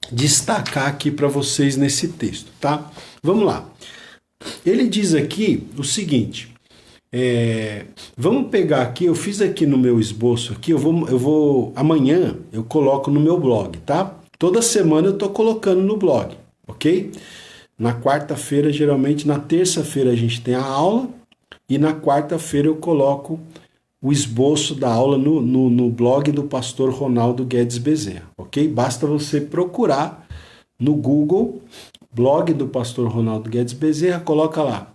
destacar aqui para vocês nesse texto, tá? Vamos lá. Ele diz aqui o seguinte, vamos pegar aqui, eu fiz aqui no meu esboço aqui, eu vou amanhã eu coloco no meu blog, tá? Toda semana eu tô colocando no blog, ok? Na quarta-feira, geralmente, na terça-feira a gente tem a aula e na quarta-feira eu coloco o esboço da aula no blog do pastor Ronaldo Guedes Bezerra, ok? Basta você procurar no Google, blog do pastor Ronaldo Guedes Bezerra, coloca lá,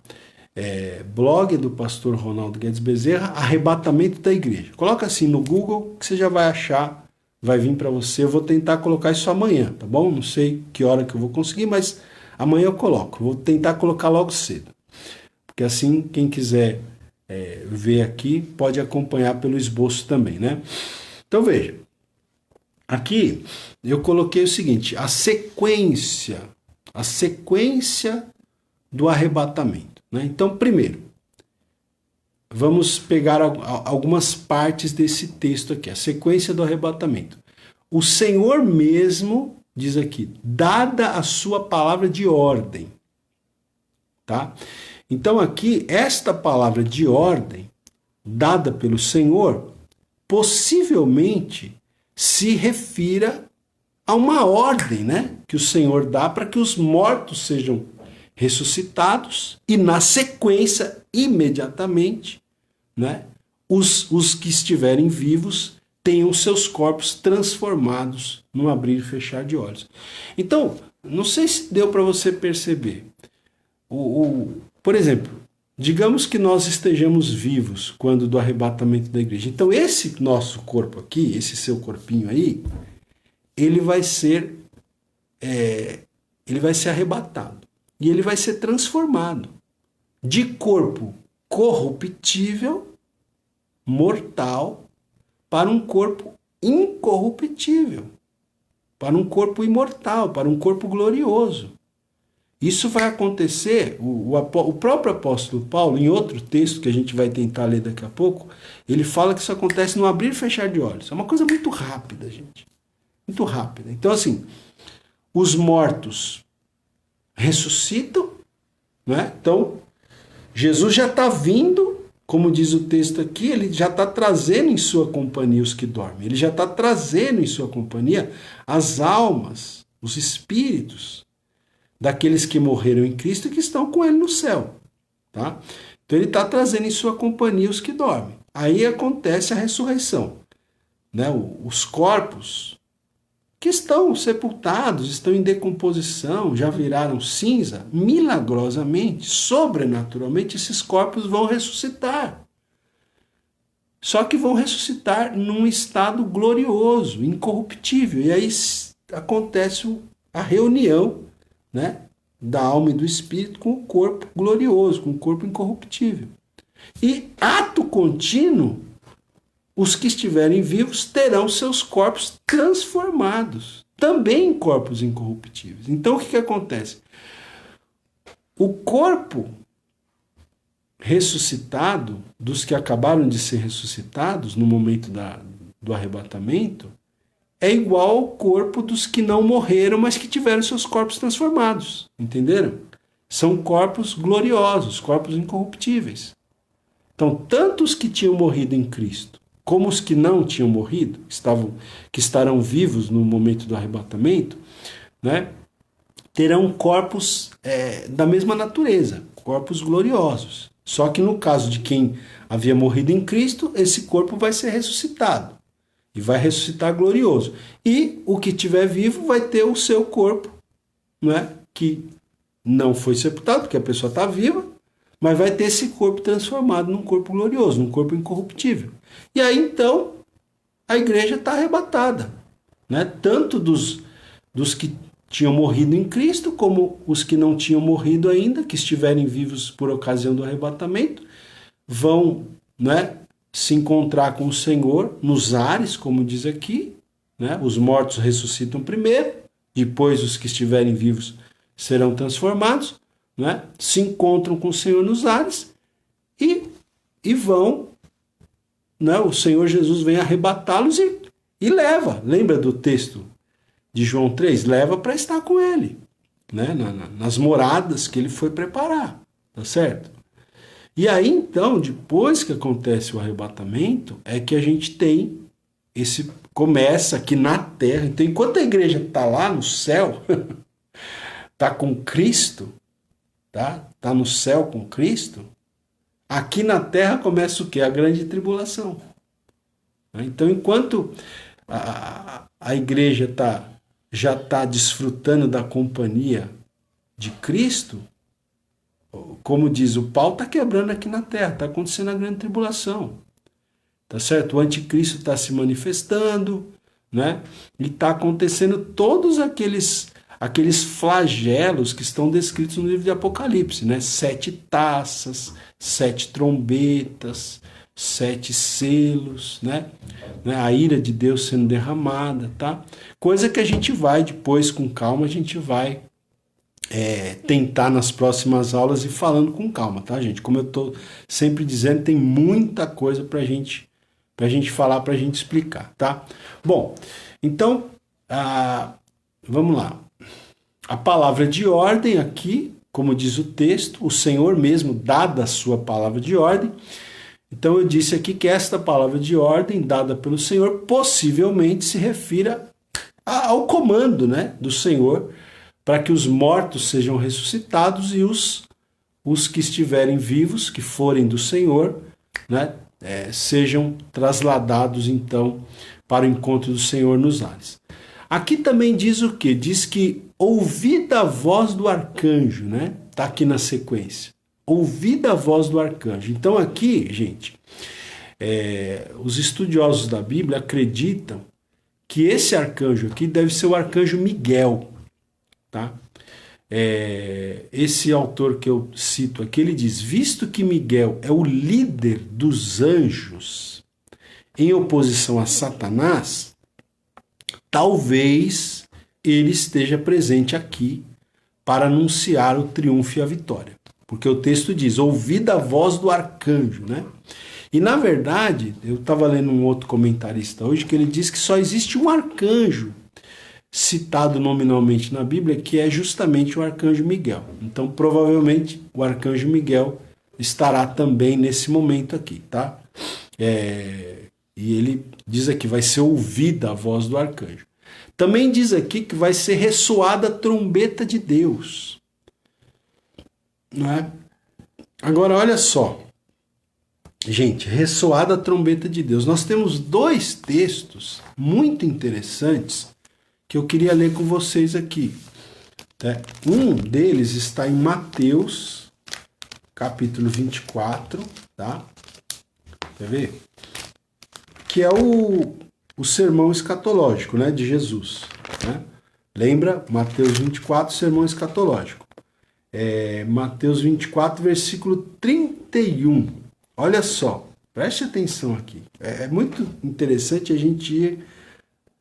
blog do pastor Ronaldo Guedes Bezerra, arrebatamento da igreja. Coloca assim no Google que você já vai achar, vai vir para você. Eu vou tentar colocar isso amanhã, tá bom? Não sei que hora que eu vou conseguir, mas amanhã eu coloco. Vou tentar colocar logo cedo. Porque assim, quem quiser ver aqui, pode acompanhar pelo esboço também, né? Então veja, aqui eu coloquei o seguinte, a sequência do arrebatamento. Né? Então, primeiro, vamos pegar algumas partes desse texto aqui, a sequência do arrebatamento. O Senhor mesmo, diz aqui, dada a sua palavra de ordem. Tá? Então aqui, esta palavra de ordem, dada pelo Senhor, possivelmente se refira a uma ordem, né, que o Senhor dá para que os mortos sejam ressuscitados e, na sequência, imediatamente, né, os que estiverem vivos tenham seus corpos transformados num abrir e fechar de olhos. Então, não sei se deu para você perceber. Por exemplo, digamos que nós estejamos vivos quando do arrebatamento da igreja. Então, esse nosso corpo aqui, esse seu corpinho aí, ele vai ser arrebatado. E ele vai ser transformado de corpo corruptível, mortal, para um corpo incorruptível, para um corpo imortal, para um corpo glorioso. Isso vai acontecer, o próprio apóstolo Paulo, em outro texto que a gente vai tentar ler daqui a pouco, ele fala que isso acontece no abrir e fechar de olhos. É uma coisa muito rápida, gente. Muito rápida. Então, assim, os mortos ressuscitam, né? Então, Jesus já está vindo, como diz o texto aqui, ele já está trazendo em sua companhia os que dormem. Ele já está trazendo em sua companhia as almas, os espíritos daqueles que morreram em Cristo e que estão com ele no céu. Tá? Então, ele está trazendo em sua companhia os que dormem. Aí acontece a ressurreição. Né? Os corpos que estão sepultados, estão em decomposição, já viraram cinza, milagrosamente, sobrenaturalmente, esses corpos vão ressuscitar. Só que vão ressuscitar num estado glorioso, incorruptível. E aí acontece a reunião, né, da alma e do espírito com o corpo glorioso, com o corpo incorruptível. E ato contínuo, os que estiverem vivos terão seus corpos transformados, também em corpos incorruptíveis. Então, o que acontece? O corpo ressuscitado, dos que acabaram de ser ressuscitados no momento do arrebatamento, é igual ao corpo dos que não morreram, mas que tiveram seus corpos transformados. Entenderam? São corpos gloriosos, corpos incorruptíveis. Então, tanto os que tinham morrido em Cristo, como os que não tinham morrido, que estarão vivos no momento do arrebatamento, né, terão corpos da mesma natureza, corpos gloriosos. Só que no caso de quem havia morrido em Cristo, esse corpo vai ser ressuscitado. E vai ressuscitar glorioso. E o que estiver vivo vai ter o seu corpo, né, que não foi sepultado, porque a pessoa está viva, mas vai ter esse corpo transformado num corpo glorioso, num corpo incorruptível. E aí, então, a igreja está arrebatada. Né? Tanto dos que tinham morrido em Cristo, como os que não tinham morrido ainda, que estiverem vivos por ocasião do arrebatamento, vão, né, se encontrar com o Senhor nos ares, como diz aqui. Né? Os mortos ressuscitam primeiro, depois os que estiverem vivos serão transformados, né? Se encontram com o Senhor nos ares e vão, né? O Senhor Jesus vem arrebatá-los e leva. Lembra do texto de João 3? Leva para estar com ele, né? Nas moradas que ele foi preparar, tá certo? E aí, então, depois que acontece o arrebatamento, é que a gente tem começa aqui na terra. Então, enquanto a igreja está lá no céu, está com Cristo, tá no céu com Cristo, aqui na terra começa o quê? A grande tribulação. Então, enquanto a igreja já está desfrutando da companhia de Cristo, como diz o pau, está quebrando aqui na terra, está acontecendo a grande tribulação. Tá certo? O anticristo está se manifestando, né? E está acontecendo todos aqueles flagelos que estão descritos no livro de Apocalipse, né? 7 taças, 7 trombetas, 7 selos, né? A ira de Deus sendo derramada, tá? Coisa que a gente vai depois, com calma, a gente vai tentar nas próximas aulas e falando com calma, tá, gente? Como eu tô sempre dizendo, tem muita coisa pra gente falar, pra gente explicar, tá? Bom, então, vamos lá. A palavra de ordem aqui, como diz o texto, o Senhor mesmo, dada a sua palavra de ordem. Então eu disse aqui que esta palavra de ordem, dada pelo Senhor, possivelmente se refira ao comando, né, do Senhor, para que os mortos sejam ressuscitados e os que estiverem vivos, que forem do Senhor, né, sejam trasladados, então, para o encontro do Senhor nos ares. Aqui também diz o quê? Diz que ouvida a voz do arcanjo, né? Está aqui na sequência. Ouvida a voz do arcanjo. Então aqui, gente, os estudiosos da Bíblia acreditam que esse arcanjo aqui deve ser o arcanjo Miguel, tá? Esse autor que eu cito aqui, ele diz, visto que Miguel é o líder dos anjos em oposição a Satanás, talvez ele esteja presente aqui para anunciar o triunfo e a vitória. Porque o texto diz, ouvida a voz do arcanjo, né? E na verdade, eu estava lendo um outro comentarista hoje que ele diz que só existe um arcanjo citado nominalmente na Bíblia, que é justamente o arcanjo Miguel. Então, provavelmente, o arcanjo Miguel estará também nesse momento aqui, tá? E ele diz aqui, vai ser ouvida a voz do arcanjo. Também diz aqui que vai ser ressoada a trombeta de Deus. Não é? Agora, olha só. Gente, ressoada a trombeta de Deus. Nós temos dois textos muito interessantes que eu queria ler com vocês aqui. Um deles está em Mateus, capítulo 24, tá? Quer ver? Que é o sermão escatológico, né, de Jesus. Né? Lembra? Mateus 24, sermão escatológico. Mateus 24, versículo 31. Olha só, preste atenção aqui. É muito interessante a gente ir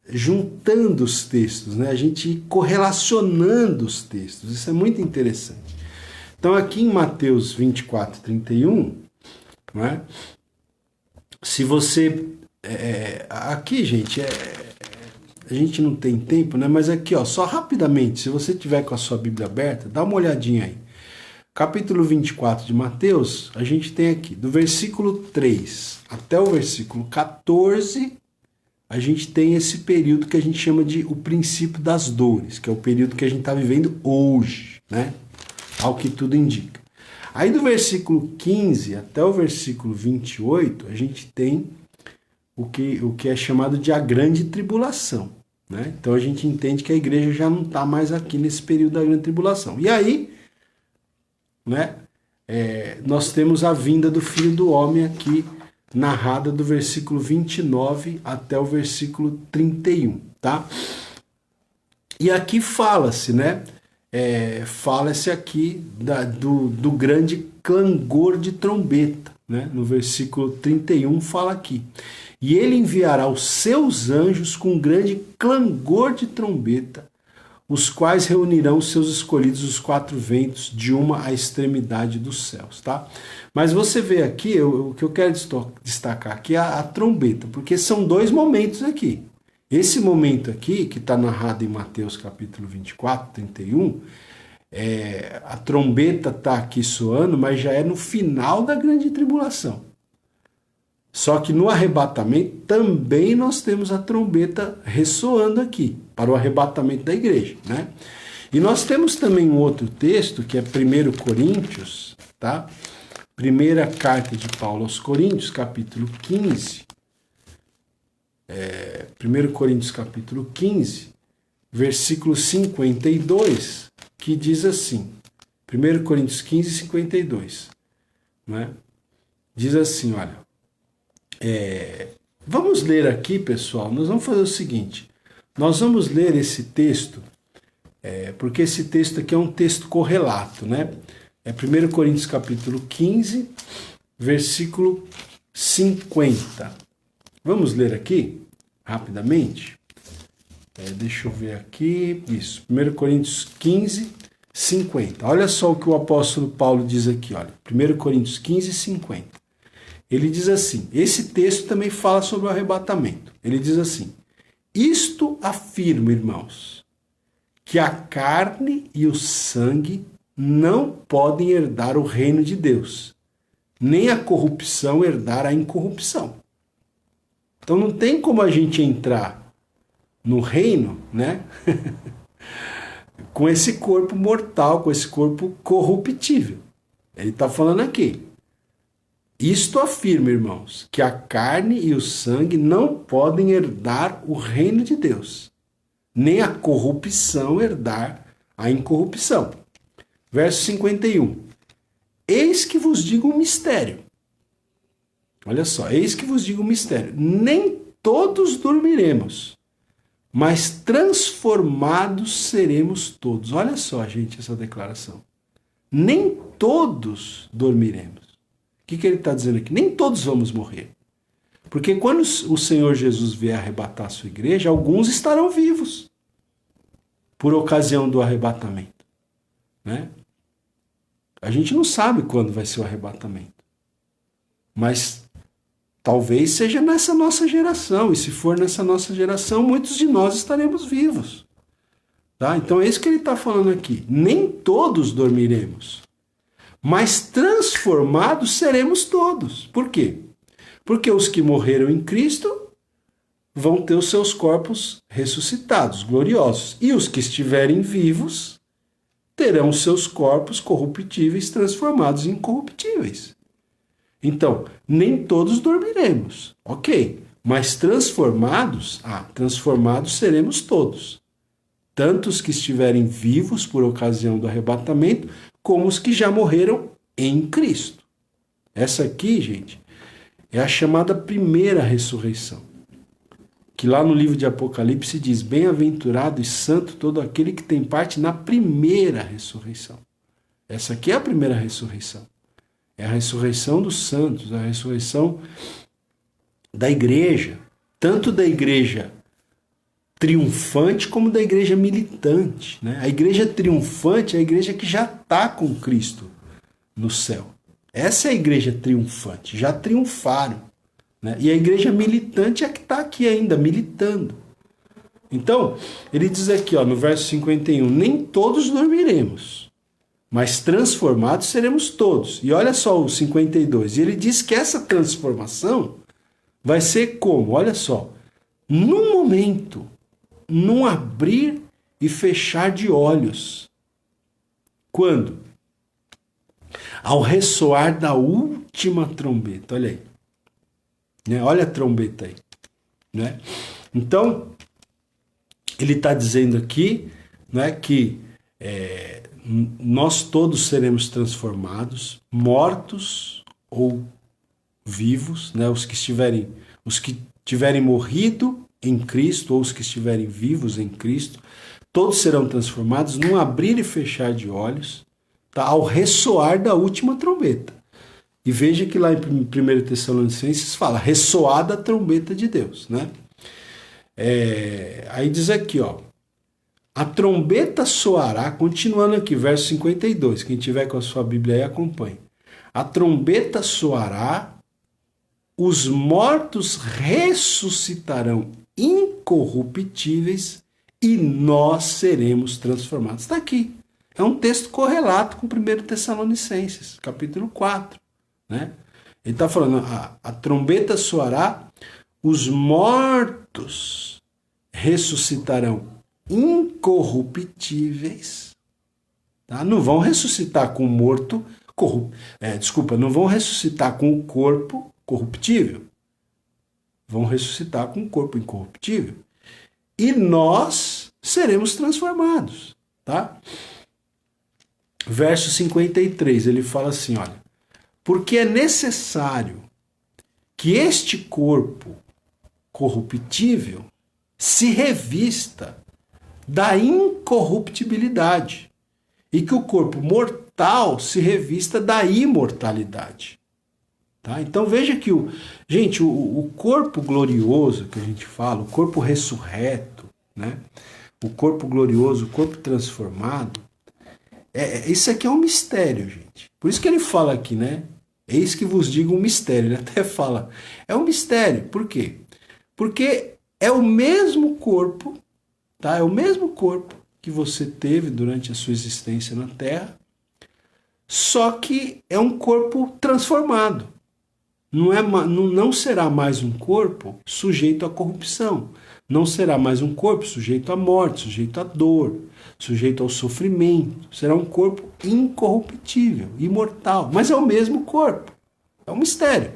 juntando os textos, né? A gente ir correlacionando os textos. Isso é muito interessante. Então, aqui em Mateus 24, 31, né? Se você... aqui, gente, a gente não tem tempo, né? Mas aqui, ó, só rapidamente, se você tiver com a sua Bíblia aberta, dá uma olhadinha aí. Capítulo 24 de Mateus, a gente tem aqui, do versículo 3 até o versículo 14, a gente tem esse período que a gente chama de o princípio das dores, que é o período que a gente está vivendo hoje, né? Ao que tudo indica. Aí do versículo 15 até o versículo 28, a gente tem o que é chamado de a grande tribulação, né? Então a gente entende que a igreja já não está mais aqui nesse período da grande tribulação. E aí, né, nós temos a vinda do Filho do Homem aqui, narrada do versículo 29 até o versículo 31, tá? E aqui fala-se, né? Fala-se aqui do grande clangor de trombeta, né? No versículo 31 fala aqui. E ele enviará os seus anjos com grande clangor de trombeta, os quais reunirão os seus escolhidos os quatro ventos de uma à extremidade dos céus, tá? Mas você vê aqui, o que eu quero destacar aqui é a trombeta, porque são dois momentos aqui. Esse momento aqui, que está narrado em Mateus capítulo 24, 31, a trombeta está aqui soando, mas já é no final da grande tribulação. Só que no arrebatamento também nós temos a trombeta ressoando aqui, para o arrebatamento da igreja, né? E nós temos também um outro texto, que é 1 Coríntios, tá? Primeira carta de Paulo aos Coríntios, capítulo 15. 1 Coríntios, capítulo 15, versículo 52, que diz assim, 1 Coríntios 15, 52, né? Diz assim, olha, vamos ler aqui, pessoal, nós vamos fazer o seguinte, nós vamos ler esse texto, porque esse texto aqui é um texto correlato, né? É 1 Coríntios capítulo 15, versículo 50. Vamos ler aqui, rapidamente? Deixa eu ver aqui, isso, 1 Coríntios 15, 50. Olha só o que o apóstolo Paulo diz aqui, olha. 1 Coríntios 15, 50. Ele diz assim, esse texto também fala sobre o arrebatamento. Ele diz assim, isto afirmo, irmãos, que a carne e o sangue não podem herdar o reino de Deus, nem a corrupção herdar a incorrupção. Então não tem como a gente entrar no reino, né? Com esse corpo mortal, com esse corpo corruptível. Ele está falando aqui. Isto afirma, irmãos, que a carne e o sangue não podem herdar o reino de Deus, nem a corrupção herdar a incorrupção. Verso 51. Eis que vos digo um mistério. Olha só, eis que vos digo um mistério. Nem todos dormiremos, mas transformados seremos todos. Olha só, gente, essa declaração. Nem todos dormiremos. O que ele está dizendo aqui? Nem todos vamos morrer. Porque quando o Senhor Jesus vier arrebatar a sua igreja, alguns estarão vivos por ocasião do arrebatamento. Né? A gente não sabe quando vai ser o arrebatamento. Mas talvez seja nessa nossa geração. E se for nessa nossa geração, muitos de nós estaremos vivos. Tá? Então é isso que ele está falando aqui. Nem todos dormiremos, mas transformados seremos todos. Por quê? Porque os que morreram em Cristo vão ter os seus corpos ressuscitados, gloriosos. E os que estiverem vivos terão seus corpos corruptíveis transformados em incorruptíveis. Então, nem todos dormiremos, ok. Mas transformados seremos todos. Tanto os que estiverem vivos por ocasião do arrebatamento, como os que já morreram em Cristo. Essa aqui, gente, é a chamada primeira ressurreição. Que lá no livro de Apocalipse diz, bem-aventurado e santo todo aquele que tem parte na primeira ressurreição. Essa aqui é a primeira ressurreição. É a ressurreição dos santos, a ressurreição da igreja. Tanto da igreja triunfante como da igreja militante. Né? A igreja triunfante é a igreja que já está com Cristo no céu. Essa é a igreja triunfante, já triunfaram. Né? E a igreja militante é a que está aqui ainda, militando. Então, ele diz aqui, ó, no verso 51, nem todos dormiremos, mas transformados seremos todos. E olha só o 52, e ele diz que essa transformação vai ser como? Olha só, num momento, num abrir e fechar de olhos. Quando? Ao ressoar da última trombeta. Olha aí. Né? Olha a trombeta aí. Né? Então, ele está dizendo aqui, né, que nós todos seremos transformados, mortos ou vivos, né? Os que tiverem morrido em Cristo, ou os que estiverem vivos em Cristo, todos serão transformados num abrir e fechar de olhos, tá? Ao ressoar da última trombeta. E veja que lá em 1 Tessalonicenses fala, ressoada a trombeta de Deus. Né? Aí diz aqui, ó, a trombeta soará, continuando aqui, verso 52, quem tiver com a sua Bíblia aí acompanhe. A trombeta soará, os mortos ressuscitarão incorruptíveis e nós seremos transformados. Está aqui. É um texto correlato com 1 Tessalonicenses, capítulo 4. Né? Ele está falando, a trombeta soará, os mortos ressuscitarão incorruptíveis. Tá? Não vão ressuscitar com o morto, não vão ressuscitar com o corpo corruptível. Vão ressuscitar com o corpo incorruptível. E nós seremos transformados. Tá? Verso 53, ele fala assim, olha, porque é necessário que este corpo corruptível se revista da incorruptibilidade e que o corpo mortal se revista da imortalidade. Tá? Então veja que o corpo glorioso que a gente fala, o corpo ressurreto, né? O corpo glorioso, o corpo transformado, Isso aqui é um mistério, gente. Por isso que ele fala aqui, né? Eis que vos digo um mistério. Ele até fala, é um mistério. Por quê? Porque é o mesmo corpo, tá? É o mesmo corpo que você teve durante a sua existência na Terra, só que é um corpo transformado. Não será mais um corpo sujeito à corrupção. Não será mais um corpo sujeito à morte, sujeito à dor, sujeito ao sofrimento. Será um corpo incorruptível, imortal. Mas é o mesmo corpo. É um mistério,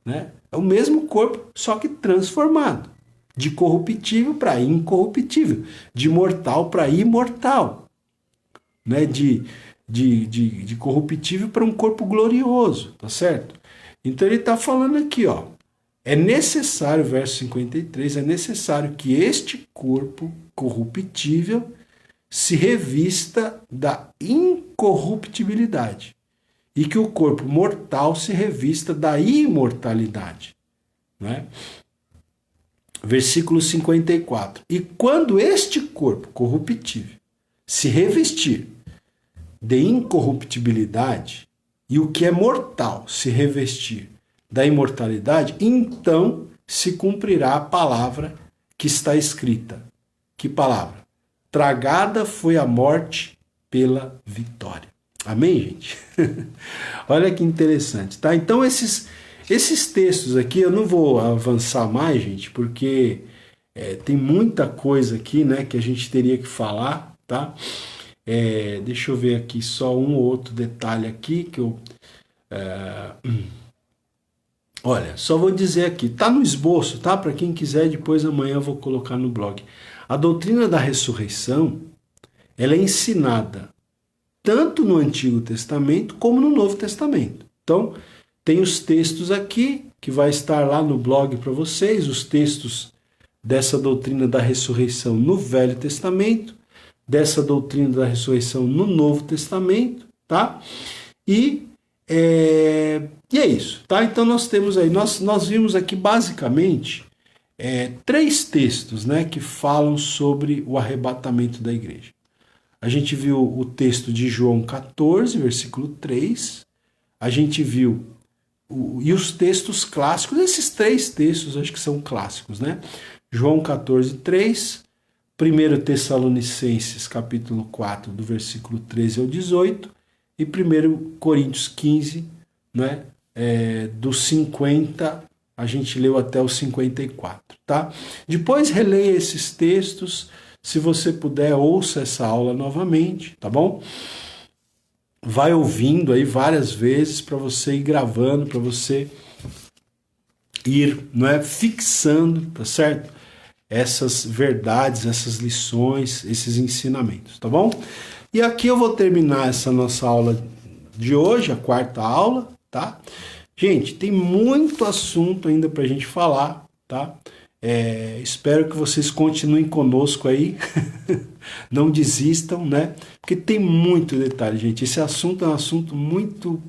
né? É o mesmo corpo, só que transformado. De corruptível para incorruptível. De mortal para imortal. Né? De corruptível para um corpo glorioso, tá certo? Então ele está falando aqui, ó, é necessário, verso 53, é necessário que este corpo corruptível se revista da incorruptibilidade e que o corpo mortal se revista da imortalidade. Né? Versículo 54. E quando este corpo corruptível se revestir de incorruptibilidade e o que é mortal se revestir da imortalidade, então se cumprirá a palavra que está escrita. Que palavra? Tragada foi a morte pela vitória. Amém, gente? Olha que interessante, tá? Então esses textos aqui, eu não vou avançar mais, gente, porque tem muita coisa aqui, né, que a gente teria que falar, tá? Deixa eu ver aqui só um ou outro detalhe aqui que eu... Olha, só vou dizer aqui, tá no esboço, tá? Para quem quiser, depois amanhã eu vou colocar no blog. A doutrina da ressurreição, ela é ensinada tanto no Antigo Testamento como no Novo Testamento. Então, tem os textos aqui, que vai estar lá no blog para vocês, os textos dessa doutrina da ressurreição no Velho Testamento, dessa doutrina da ressurreição no Novo Testamento, tá? E é isso, tá? Então nós temos aí, nós vimos aqui basicamente 3 textos, né, que falam sobre o arrebatamento da igreja. A gente viu o texto de João 14, versículo 3, a gente viu e os textos clássicos, esses 3 textos acho que são clássicos, né? João 14, 3, 1 Tessalonicenses capítulo 4, do versículo 13 ao 18, e 1 Coríntios 15, né, do 50, a gente leu até o 54, tá? Depois releia esses textos, se você puder, ouça essa aula novamente, tá bom? Vai ouvindo aí várias vezes para você ir gravando, para você ir, não é, fixando, tá certo? Essas verdades, essas lições, esses ensinamentos, tá bom? E aqui eu vou terminar essa nossa aula de hoje, a 4ª aula, tá? Gente, tem muito assunto ainda pra gente falar, tá? Espero que vocês continuem conosco aí, não desistam, né? Porque tem muito detalhe, gente. Esse assunto é um assunto muito...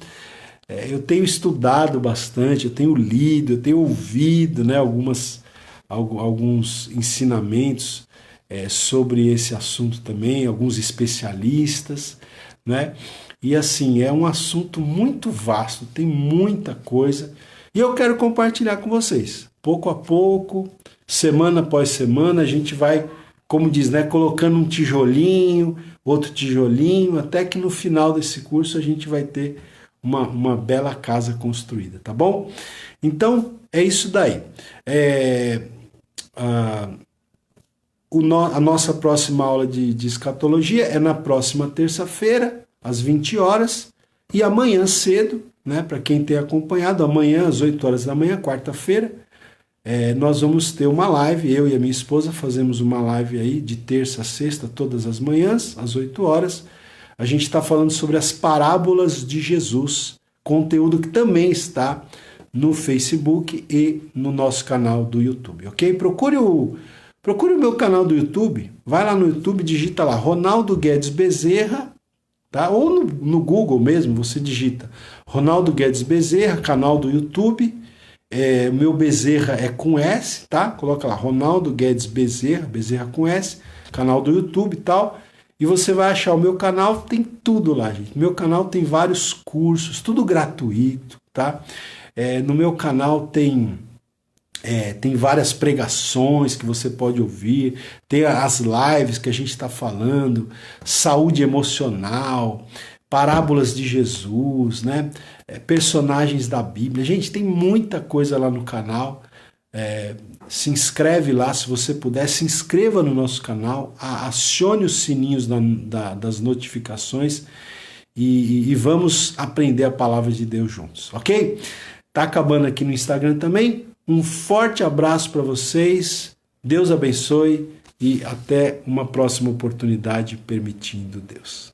eu tenho estudado bastante, eu tenho lido, eu tenho ouvido, né, alguns ensinamentos sobre esse assunto também, alguns especialistas, né? E assim, é um assunto muito vasto, tem muita coisa, e eu quero compartilhar com vocês. Pouco a pouco, semana após semana, a gente vai, como diz, né, colocando um tijolinho, outro tijolinho, até que no final desse curso a gente vai ter uma bela casa construída, tá bom? Então, é isso daí. A nossa próxima aula de escatologia é na próxima terça-feira, às 20 horas, e amanhã cedo, né, para quem tem acompanhado, amanhã às 8 horas da manhã, quarta-feira, nós vamos ter uma live, eu e a minha esposa fazemos uma live aí de terça a sexta, todas as manhãs, às 8 horas. A gente está falando sobre as parábolas de Jesus, conteúdo que também está no Facebook e no nosso canal do YouTube, ok? Procure o meu canal do YouTube, vai lá no YouTube, digita lá Ronaldo Guedes Bezerra, tá? Ou no Google mesmo, você digita Ronaldo Guedes Bezerra, canal do YouTube, o meu Bezerra é com S, tá? Coloca lá Ronaldo Guedes Bezerra, Bezerra com S, canal do YouTube e tal, e você vai achar o meu canal, tem tudo lá, gente. Meu canal tem vários cursos, tudo gratuito, tá? No meu canal tem várias pregações que você pode ouvir, tem as lives que a gente está falando, saúde emocional, parábolas de Jesus, né? Personagens da Bíblia. Gente, tem muita coisa lá no canal. Se inscreve lá, se você puder, se inscreva no nosso canal, acione os sininhos das notificações e vamos aprender a palavra de Deus juntos, ok? Tá acabando aqui no Instagram também. Um forte abraço para vocês, Deus abençoe e até uma próxima oportunidade, permitindo Deus.